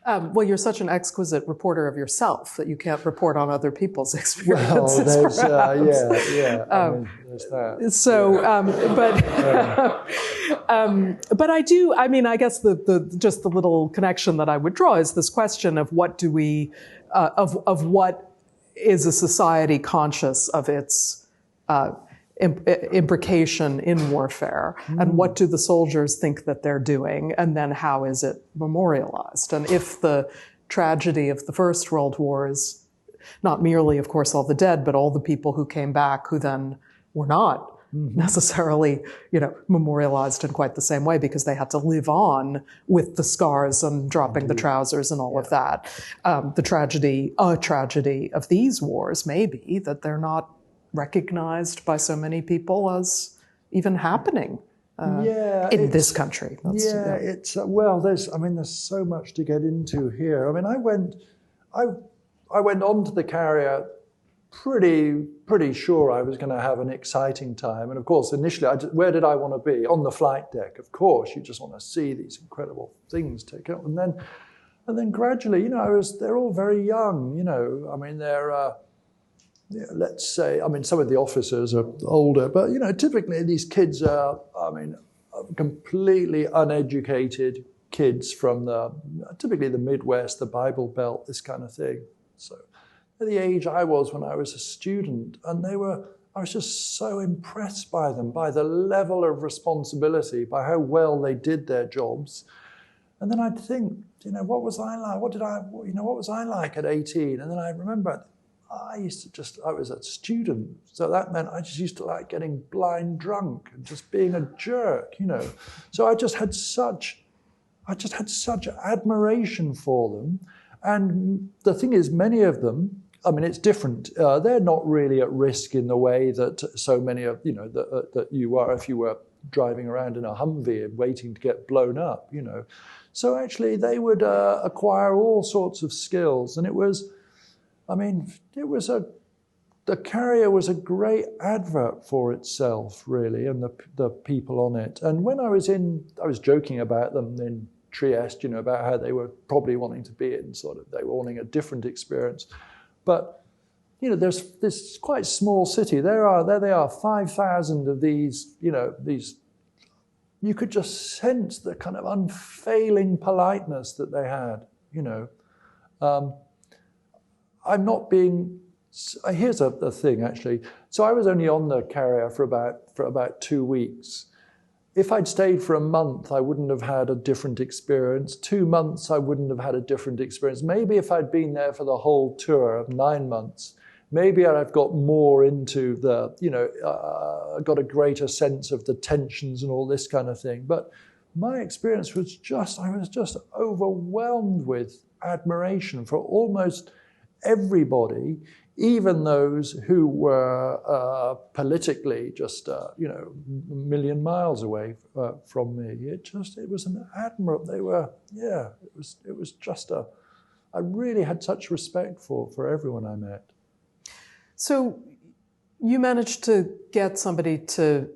Well, you're such an exquisite reporter of yourself that you can't report on other people's Well, experiences. there's, perhaps. I mean, there's that. So, but I do. I mean, I guess just the little connection that I would draw is this question of what do we, of what is a society conscious of its imbrication in warfare, and what do the soldiers think that they're doing, and then how is it memorialized? And if the tragedy of the First World War is not merely, of course, all the dead, but all the people who came back who then were not necessarily, memorialized in quite the same way because they had to live on with the scars and dropping the trousers and all of that. The tragedy of these wars may be that they're not recognized by so many people as even happening in this country. There's so much to get into here. I mean, I went onto the carrier pretty sure I was going to have an exciting time. And of course, initially, where did I want to be? On the flight deck, of course. You just want to see these incredible things take up. And then gradually, they're all very young. I mean, they're let's say, some of the officers are older, but, typically these kids are, completely uneducated kids from typically the Midwest, the Bible Belt, this kind of thing. So at the age I was when I was a student, and I was just so impressed by them, by the level of responsibility, by how well they did their jobs. And then I'd think, what was I like? What was I like at 18? And then I remember, I was a student, so that meant I just used to like getting blind drunk and just being a jerk, So I just had such admiration for them. And the thing is, many of them, it's different. They're not really at risk in the way that so many of, that you are if you were driving around in a Humvee waiting to get blown up, So actually they would acquire all sorts of skills, and the carrier was a great advert for itself, really, and the people on it. And when I was joking about them in Trieste, about how they were probably wanting to be in they were wanting a different experience. But, there's this quite small city. There they are, 5,000 of these, you could just sense the kind of unfailing politeness that they had, I'm not being. Here's a thing, actually. So I was only on the carrier for about 2 weeks. If I'd stayed for a month, I wouldn't have had a different experience. 2 months, I wouldn't have had a different experience. Maybe if I'd been there for the whole tour of 9 months, maybe I'd got more into got a greater sense of the tensions and all this kind of thing. But my experience was I was just overwhelmed with admiration for almost everybody, even those who were politically just a million miles away from me. It was an admirable. It was just I really had such respect for everyone I met. So you managed to get somebody to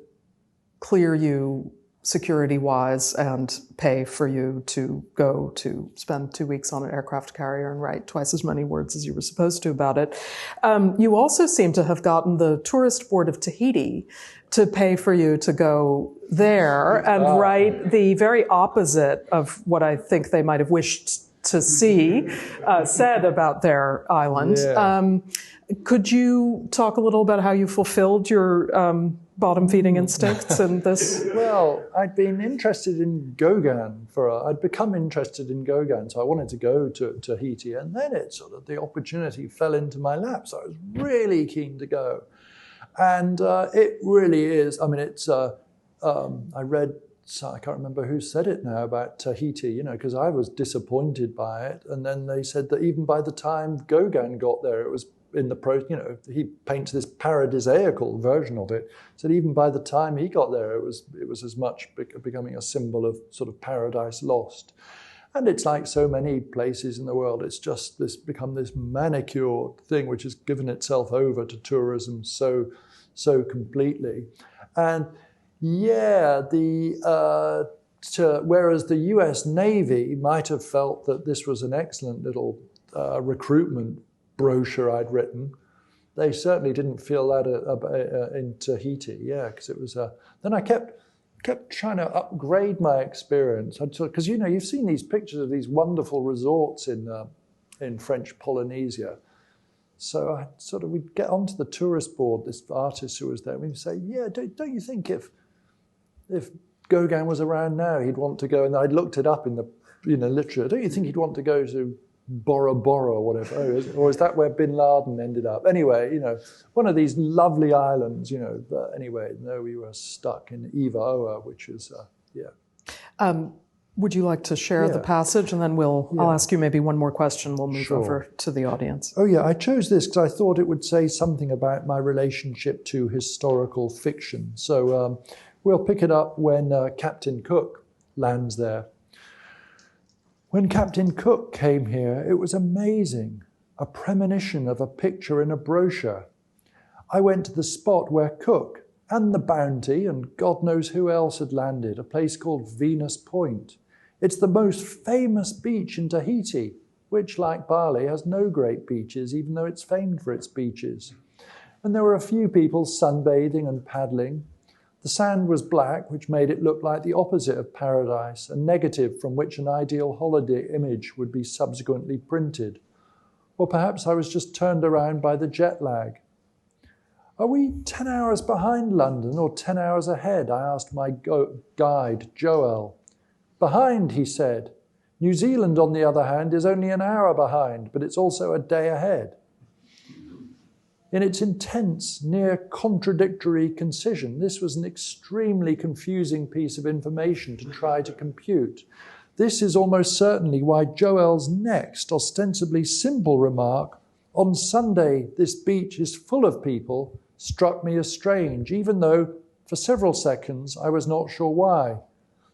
clear you security-wise and pay for you to go to spend 2 weeks on an aircraft carrier and write twice as many words as you were supposed to about it. You also seem to have gotten the Tourist Board of Tahiti to pay for you to go there and write the very opposite of what I think they might have wished to see said about their island. Yeah. Could you talk a little about how you fulfilled your bottom-feeding instincts in this? Well, I'd been interested in Gauguin I'd become interested in Gauguin, so I wanted to go to Tahiti, and then the opportunity fell into my lap, so I was really keen to go. And it really is, I read, I can't remember who said it now about Tahiti, because I was disappointed by it, and then they said that even by the time Gauguin got there, it was he paints this paradisiacal version of it. So even by the time he got there, it was as much becoming a symbol of sort of paradise lost. And it's like so many places in the world, it's just become this manicured thing which has given itself over to tourism so completely. And yeah, whereas the US Navy might have felt that this was an excellent little recruitment brochure I'd written, they certainly didn't feel that in Tahiti. Yeah, because it was. Then I kept trying to upgrade my experience. Because you've seen these pictures of these wonderful resorts in French Polynesia. So we'd get onto the tourist board, this artist who was there, and we'd say, yeah, don't you think if Gauguin was around now, he'd want to go, and I'd looked it up in the literature, don't you think he'd want to go to Bora Bora or whatever, or is that where Bin Laden ended up? Anyway, one of these lovely islands, but anyway, no, we were stuck in Ivaoa, which is, Would you like to share the passage, and then I'll ask you maybe one more question. We'll move over to the audience. Oh yeah, I chose this because I thought it would say something about my relationship to historical fiction. So we'll pick it up when Captain Cook lands there. When Captain Cook came here, it was amazing, a premonition of a picture in a brochure. I went to the spot where Cook and the Bounty and God knows who else had landed, a place called Venus Point. It's the most famous beach in Tahiti, which, like Bali, has no great beaches, even though it's famed for its beaches. And there were a few people sunbathing and paddling. The sand was black, which made it look like the opposite of paradise, a negative from which an ideal holiday image would be subsequently printed. Or perhaps I was just turned around by the jet lag. Are we 10 hours behind London or 10 hours ahead? I asked my guide, Joel. Behind, he said. New Zealand, on the other hand, is only an hour behind, but it's also a day ahead. In its intense, near contradictory concision, this was an extremely confusing piece of information to try to compute. This is almost certainly why Joel's next, ostensibly simple remark, "On Sunday, this beach is full of people," struck me as strange, even though, for several seconds, I was not sure why.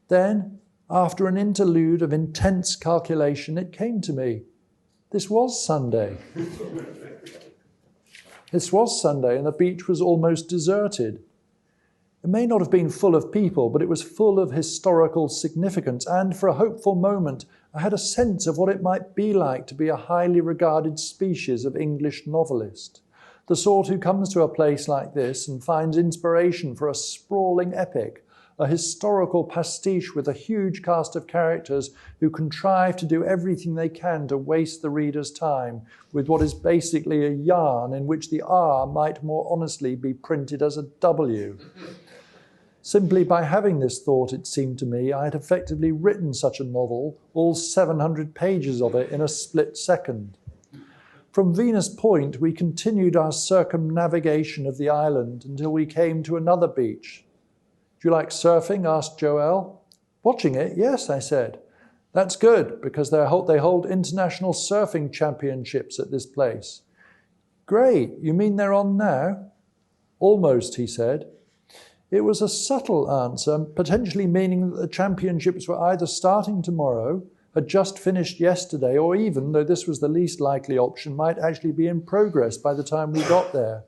Then, after an interlude of intense calculation, it came to me. This was Sunday. This was Sunday, and the beach was almost deserted. It may not have been full of people, but it was full of historical significance, and for a hopeful moment, I had a sense of what it might be like to be a highly regarded species of English novelist, the sort who comes to a place like this and finds inspiration for a sprawling epic, a historical pastiche with a huge cast of characters who contrive to do everything they can to waste the reader's time with what is basically a yarn in which the R might more honestly be printed as a W. Simply by having this thought, it seemed to me, I had effectively written such a novel, all 700 pages of it, in a split second. From Venus Point, we continued our circumnavigation of the island until we came to another beach. "Do you like surfing?" asked Joel. "Watching it, yes," I said. "That's good, because they hold international surfing championships at this place." "Great, you mean they're on now?" "Almost," he said. It was a subtle answer, potentially meaning that the championships were either starting tomorrow, had just finished yesterday, or even, though this was the least likely option, might actually be in progress by the time we got there.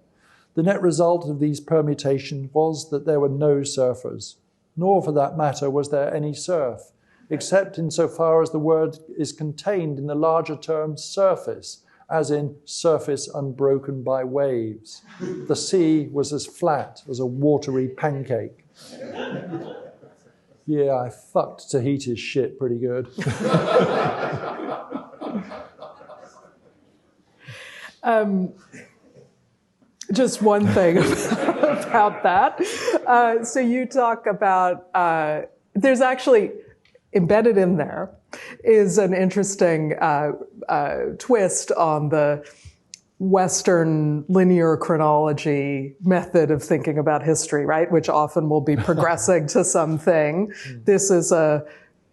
The net result of these permutations was that there were no surfers, nor for that matter was there any surf, except insofar as the word is contained in the larger term surface, as in surface unbroken by waves. The sea was as flat as a watery pancake. Yeah, I fucked Tahiti's shit pretty good. Just one thing about that. So you talk about, there's actually, embedded in there is an interesting twist on the Western linear chronology method of thinking about history, right? Which often will be progressing to something. This is a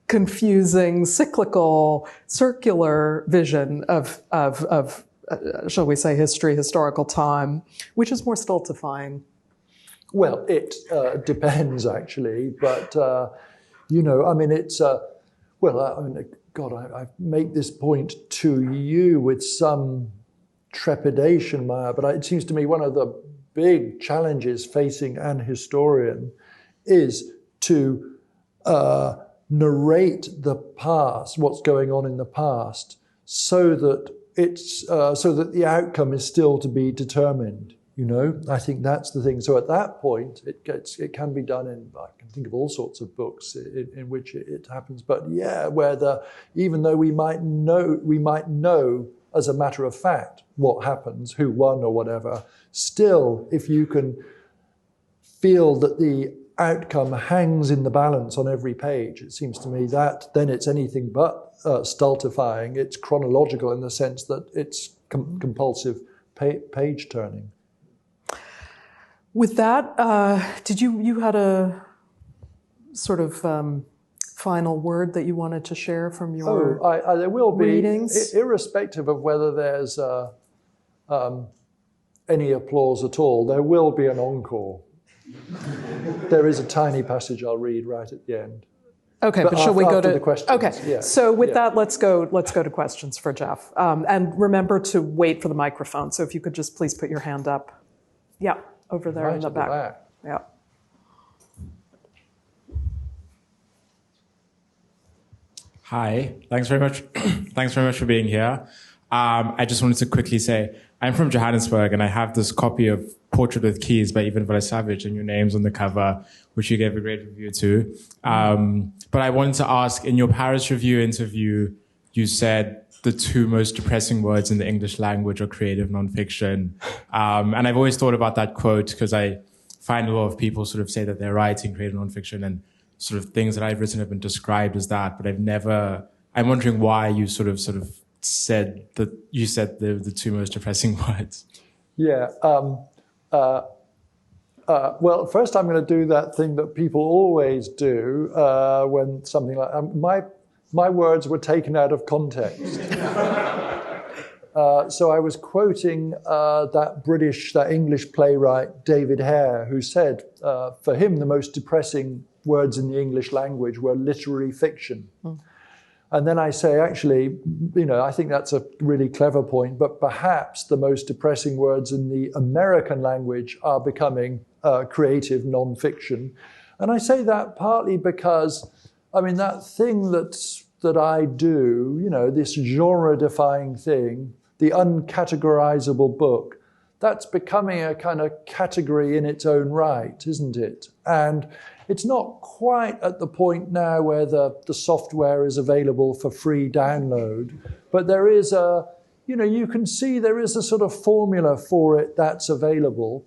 confusing, cyclical, circular vision of shall we say, historical time, which is more stultifying. Well, it depends, actually. But, I mean, it's, God, I make this point to you with some trepidation, Maya, but it seems to me one of the big challenges facing an historian is to narrate the past, what's going on in the past, so that the outcome is still to be determined. I think that's the thing. So at that point, it can be done in, I can think of all sorts of books in which it happens. But yeah, where even though we might know as a matter of fact what happens, who won or whatever, still, if you can feel that the outcome hangs in the balance on every page, it seems to me that then it's anything but stultifying. It's chronological in the sense that it's compulsive page turning. With that, you had a sort of final word that you wanted to share from your there will be readings? Irrespective of whether there's any applause at all, there will be an encore. There is a tiny passage I'll read right at the end. Okay, but shall we go to the questions? Okay, yeah. So with that, let's go to questions for Geoff. And remember to wait for the microphone. So if you could just please put your hand up. Yeah, over there in the back. Yeah. Hi, thanks very much. Thanks very much for being here. I just wanted to quickly say, I'm from Johannesburg, and I have this copy of Portrait with Keys by Ivan Savage, and your name's on the cover, which you gave a great review to. But I wanted to ask, in your Paris Review interview, you said the two most depressing words in the English language are creative nonfiction. And I've always thought about that quote because I find a lot of people sort of say that they're writing creative nonfiction, and sort of things that I've written have been described as that, but I'm wondering why you sort of said that you said the two most depressing words. Yeah. Well, first I'm going to do that thing that people always do when something like my words were taken out of context. So I was quoting that English playwright David Hare, who said for him the most depressing words in the English language were literary fiction. And then I say, actually, I think that's a really clever point, but perhaps the most depressing words in the American language are becoming creative nonfiction. And I say that partly because, that thing that I do, this genre-defying thing, the uncategorizable book, that's becoming a kind of category in its own right, isn't it? And it's not quite at the point now where the software is available for free download, but there is you can see there is a sort of formula for it that's available.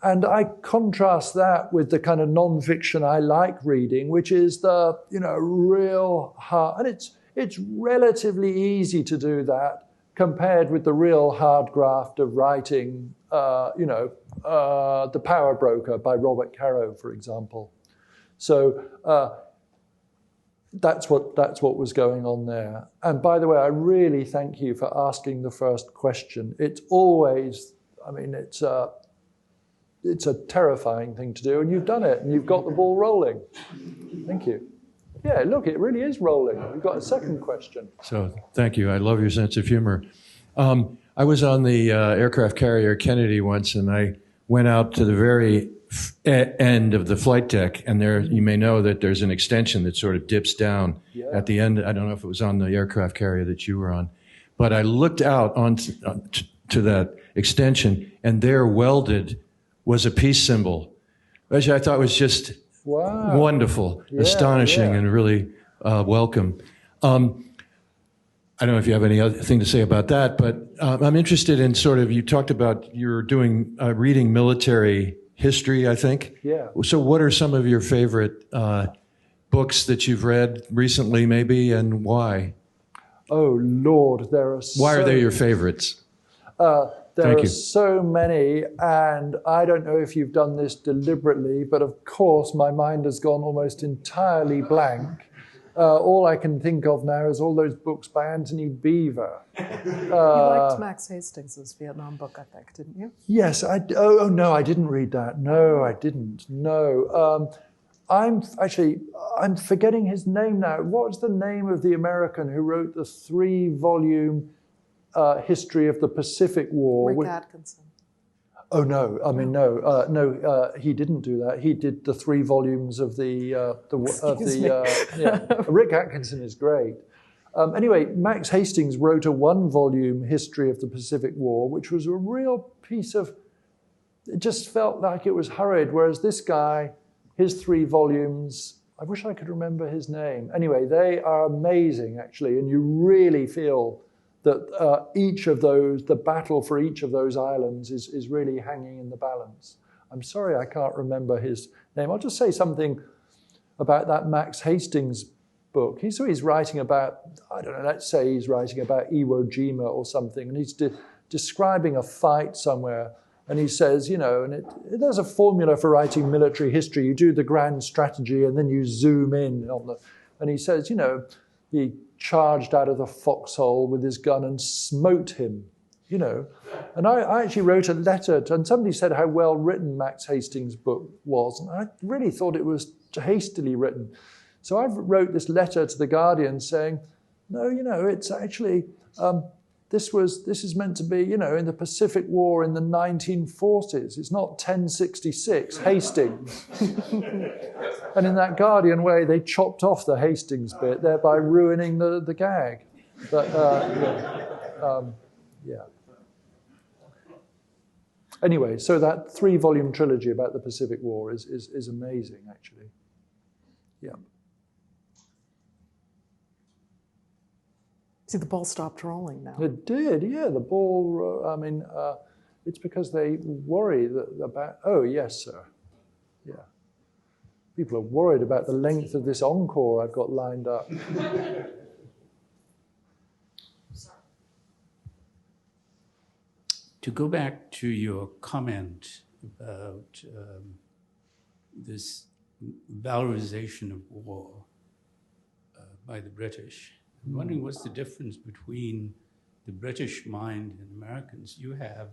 And I contrast that with the kind of nonfiction I like reading, which is the, real hard, and it's relatively easy to do that compared with the real hard graft of writing, The Power Broker by Robert Caro, for example. So that's what was going on there. And by the way, I really thank you for asking the first question. It's always, it's a terrifying thing to do, and you've done it, and you've got the ball rolling. Thank you. Yeah, look, it really is rolling. We've got a second question. So thank you. I love your sense of humor. I was on the aircraft carrier Kennedy once, and I went out to the very end of the flight deck, and there you may know that there's an extension that sort of dips down at the end. I don't know if it was on the aircraft carrier that you were on, but I looked out to that extension, and there welded was a peace symbol, which I thought was just wonderful, astonishing, and really welcome. I don't know if you have any other thing to say about that, but I'm interested in you talked about you're doing reading military history, I think. Yeah. So what are some of your favorite books that you've read recently, maybe, and why? Oh, Lord, there are Why are they your favorites? There are so many, and I don't know if you've done this deliberately, but of course my mind has gone almost entirely blank. All I can think of now is all those books by Anthony Beevor. You liked Max Hastings' Vietnam book, I think, didn't you? Yes. No, I didn't read that. No, I didn't. No. I'm forgetting his name now. What's the name of the American who wrote the 3-volume history of the Pacific War? Rick Atkinson. Oh no! I mean, no. He didn't do that. He did the 3 volumes of Rick Atkinson is great. Anyway, Max Hastings wrote a 1-volume history of the Pacific War, which was a real piece of. It just felt like it was hurried. Whereas this guy, his 3 volumes, I wish I could remember his name. Anyway, they are amazing actually, and you really feel that each of those, the battle for each of those islands is really hanging in the balance. I'm sorry I can't remember his name. I'll just say something about that Max Hastings book. He's writing about, I don't know, let's say he's writing about Iwo Jima or something, and he's describing a fight somewhere, and he says, there's a formula for writing military history. You do the grand strategy, and then you zoom in on and he says, he charged out of the foxhole with his gun and smote him, And I actually wrote a letter and somebody said how well written Max Hastings' book was, and I really thought it was hastily written. So I wrote this letter to The Guardian saying, no, it's actually, this is meant to be, in the Pacific War in the 1940s. It's not 1066, Hastings. And in that Guardian way, they chopped off the Hastings bit, thereby ruining the gag. But, yeah. Anyway, so that 3-volume trilogy about the Pacific War is amazing, actually. Yeah. See, the ball stopped rolling now. It did, yeah. The ball, it's because they worry about, oh, yes, sir. Yeah. People are worried about the length of this encore I've got lined up. To go back to your comment about this valorization of war by the British, I'm wondering what's the difference between the British mind and Americans. You have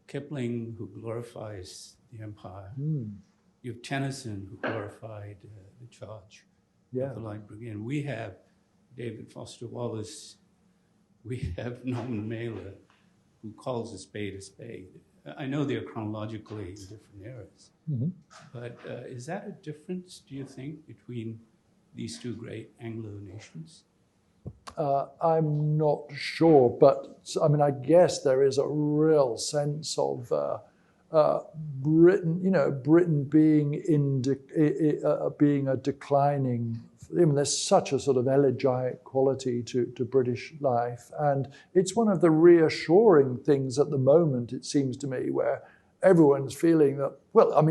Kipling, who glorifies the empire. You have Tennyson, who glorified the charge of the Light Brigade. We have David Foster Wallace. We have Norman Mailer, who calls a spade a spade. I know they're chronologically in different eras, but is that a difference, do you think, between these two great Anglo nations? I'm not sure, but I guess there is a real sense of Britain being being a declining. There's such a sort of elegiac quality to British life, and it's one of the reassuring things at the moment, it seems to me, where everyone's feeling that,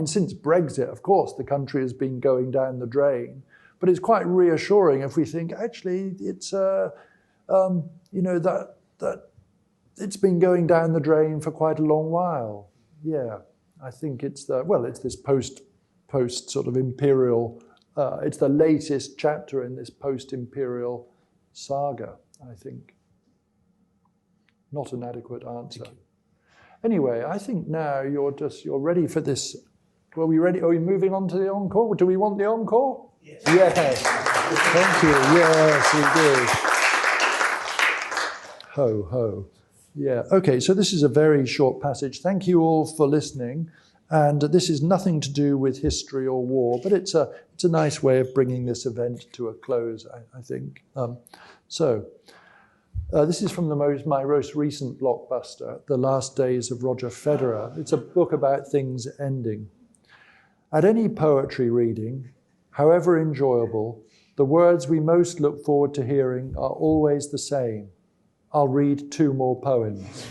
since Brexit, of course, the country has been going down the drain. But it's quite reassuring if we think, actually, it's, that it's been going down the drain for quite a long while. Yeah, I think it's it's this post sort of imperial, it's the latest chapter in this post-imperial saga, I think. Not an adequate answer. Anyway, I think now you're ready for this. Are we ready? Are we moving on to the encore? Do we want the encore? Yes. Yes. Thank you. Yes, we do. Ho, ho. Yeah. Okay, so this is a very short passage. Thank you all for listening. And this is nothing to do with history or war, but it's a nice way of bringing this event to a close, I think. This is from my most recent blockbuster, The Last Days of Roger Federer. It's a book about things ending. At any poetry reading, however enjoyable, the words we most look forward to hearing are always the same. I'll read 2 more poems.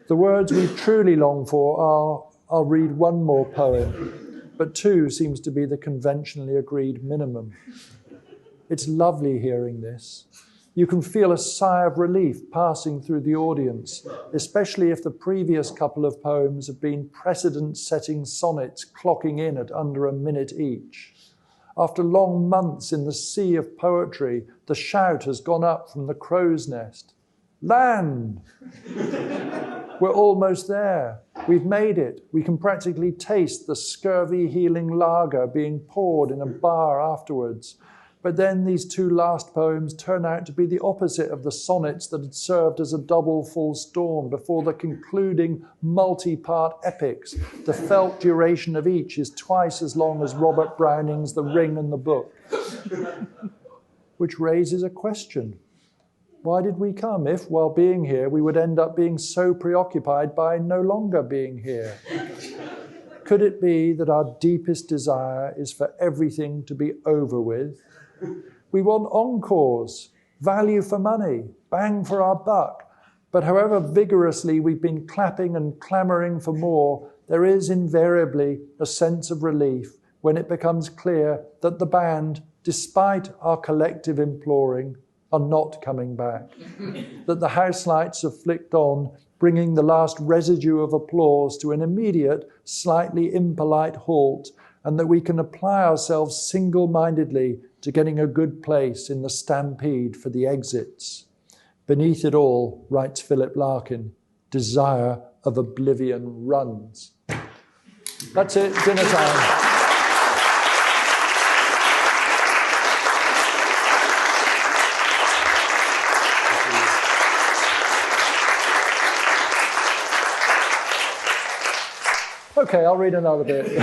The words we truly long for are, I'll read 1 more poem, but 2 seems to be the conventionally agreed minimum. It's lovely hearing this. You can feel a sigh of relief passing through the audience, especially if the previous couple of poems have been precedent-setting sonnets clocking in at under a minute each. After long months in the sea of poetry, the shout has gone up from the crow's nest. Land! We're almost there. We've made it. We can practically taste the scurvy-healing lager being poured in a bar afterwards. But then these two last poems turn out to be the opposite of the sonnets that had served as a double full storm before the concluding multi-part epics. The felt duration of each is twice as long as Robert Browning's The Ring and the Book. Which raises a question. Why did we come if, while being here, we would end up being so preoccupied by no longer being here? Could it be that our deepest desire is for everything to be over with? We want encores, value for money, bang for our buck. But however vigorously we've been clapping and clamoring for more, there is invariably a sense of relief when it becomes clear that the band, despite our collective imploring, are not coming back. That the house lights have flicked on, bringing the last residue of applause to an immediate, slightly impolite halt, and that we can apply ourselves single-mindedly to getting a good place in the stampede for the exits. Beneath it all, writes Philip Larkin, desire of oblivion runs. That's it, dinner time. Okay, I'll read another bit.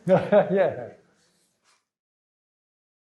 Yeah.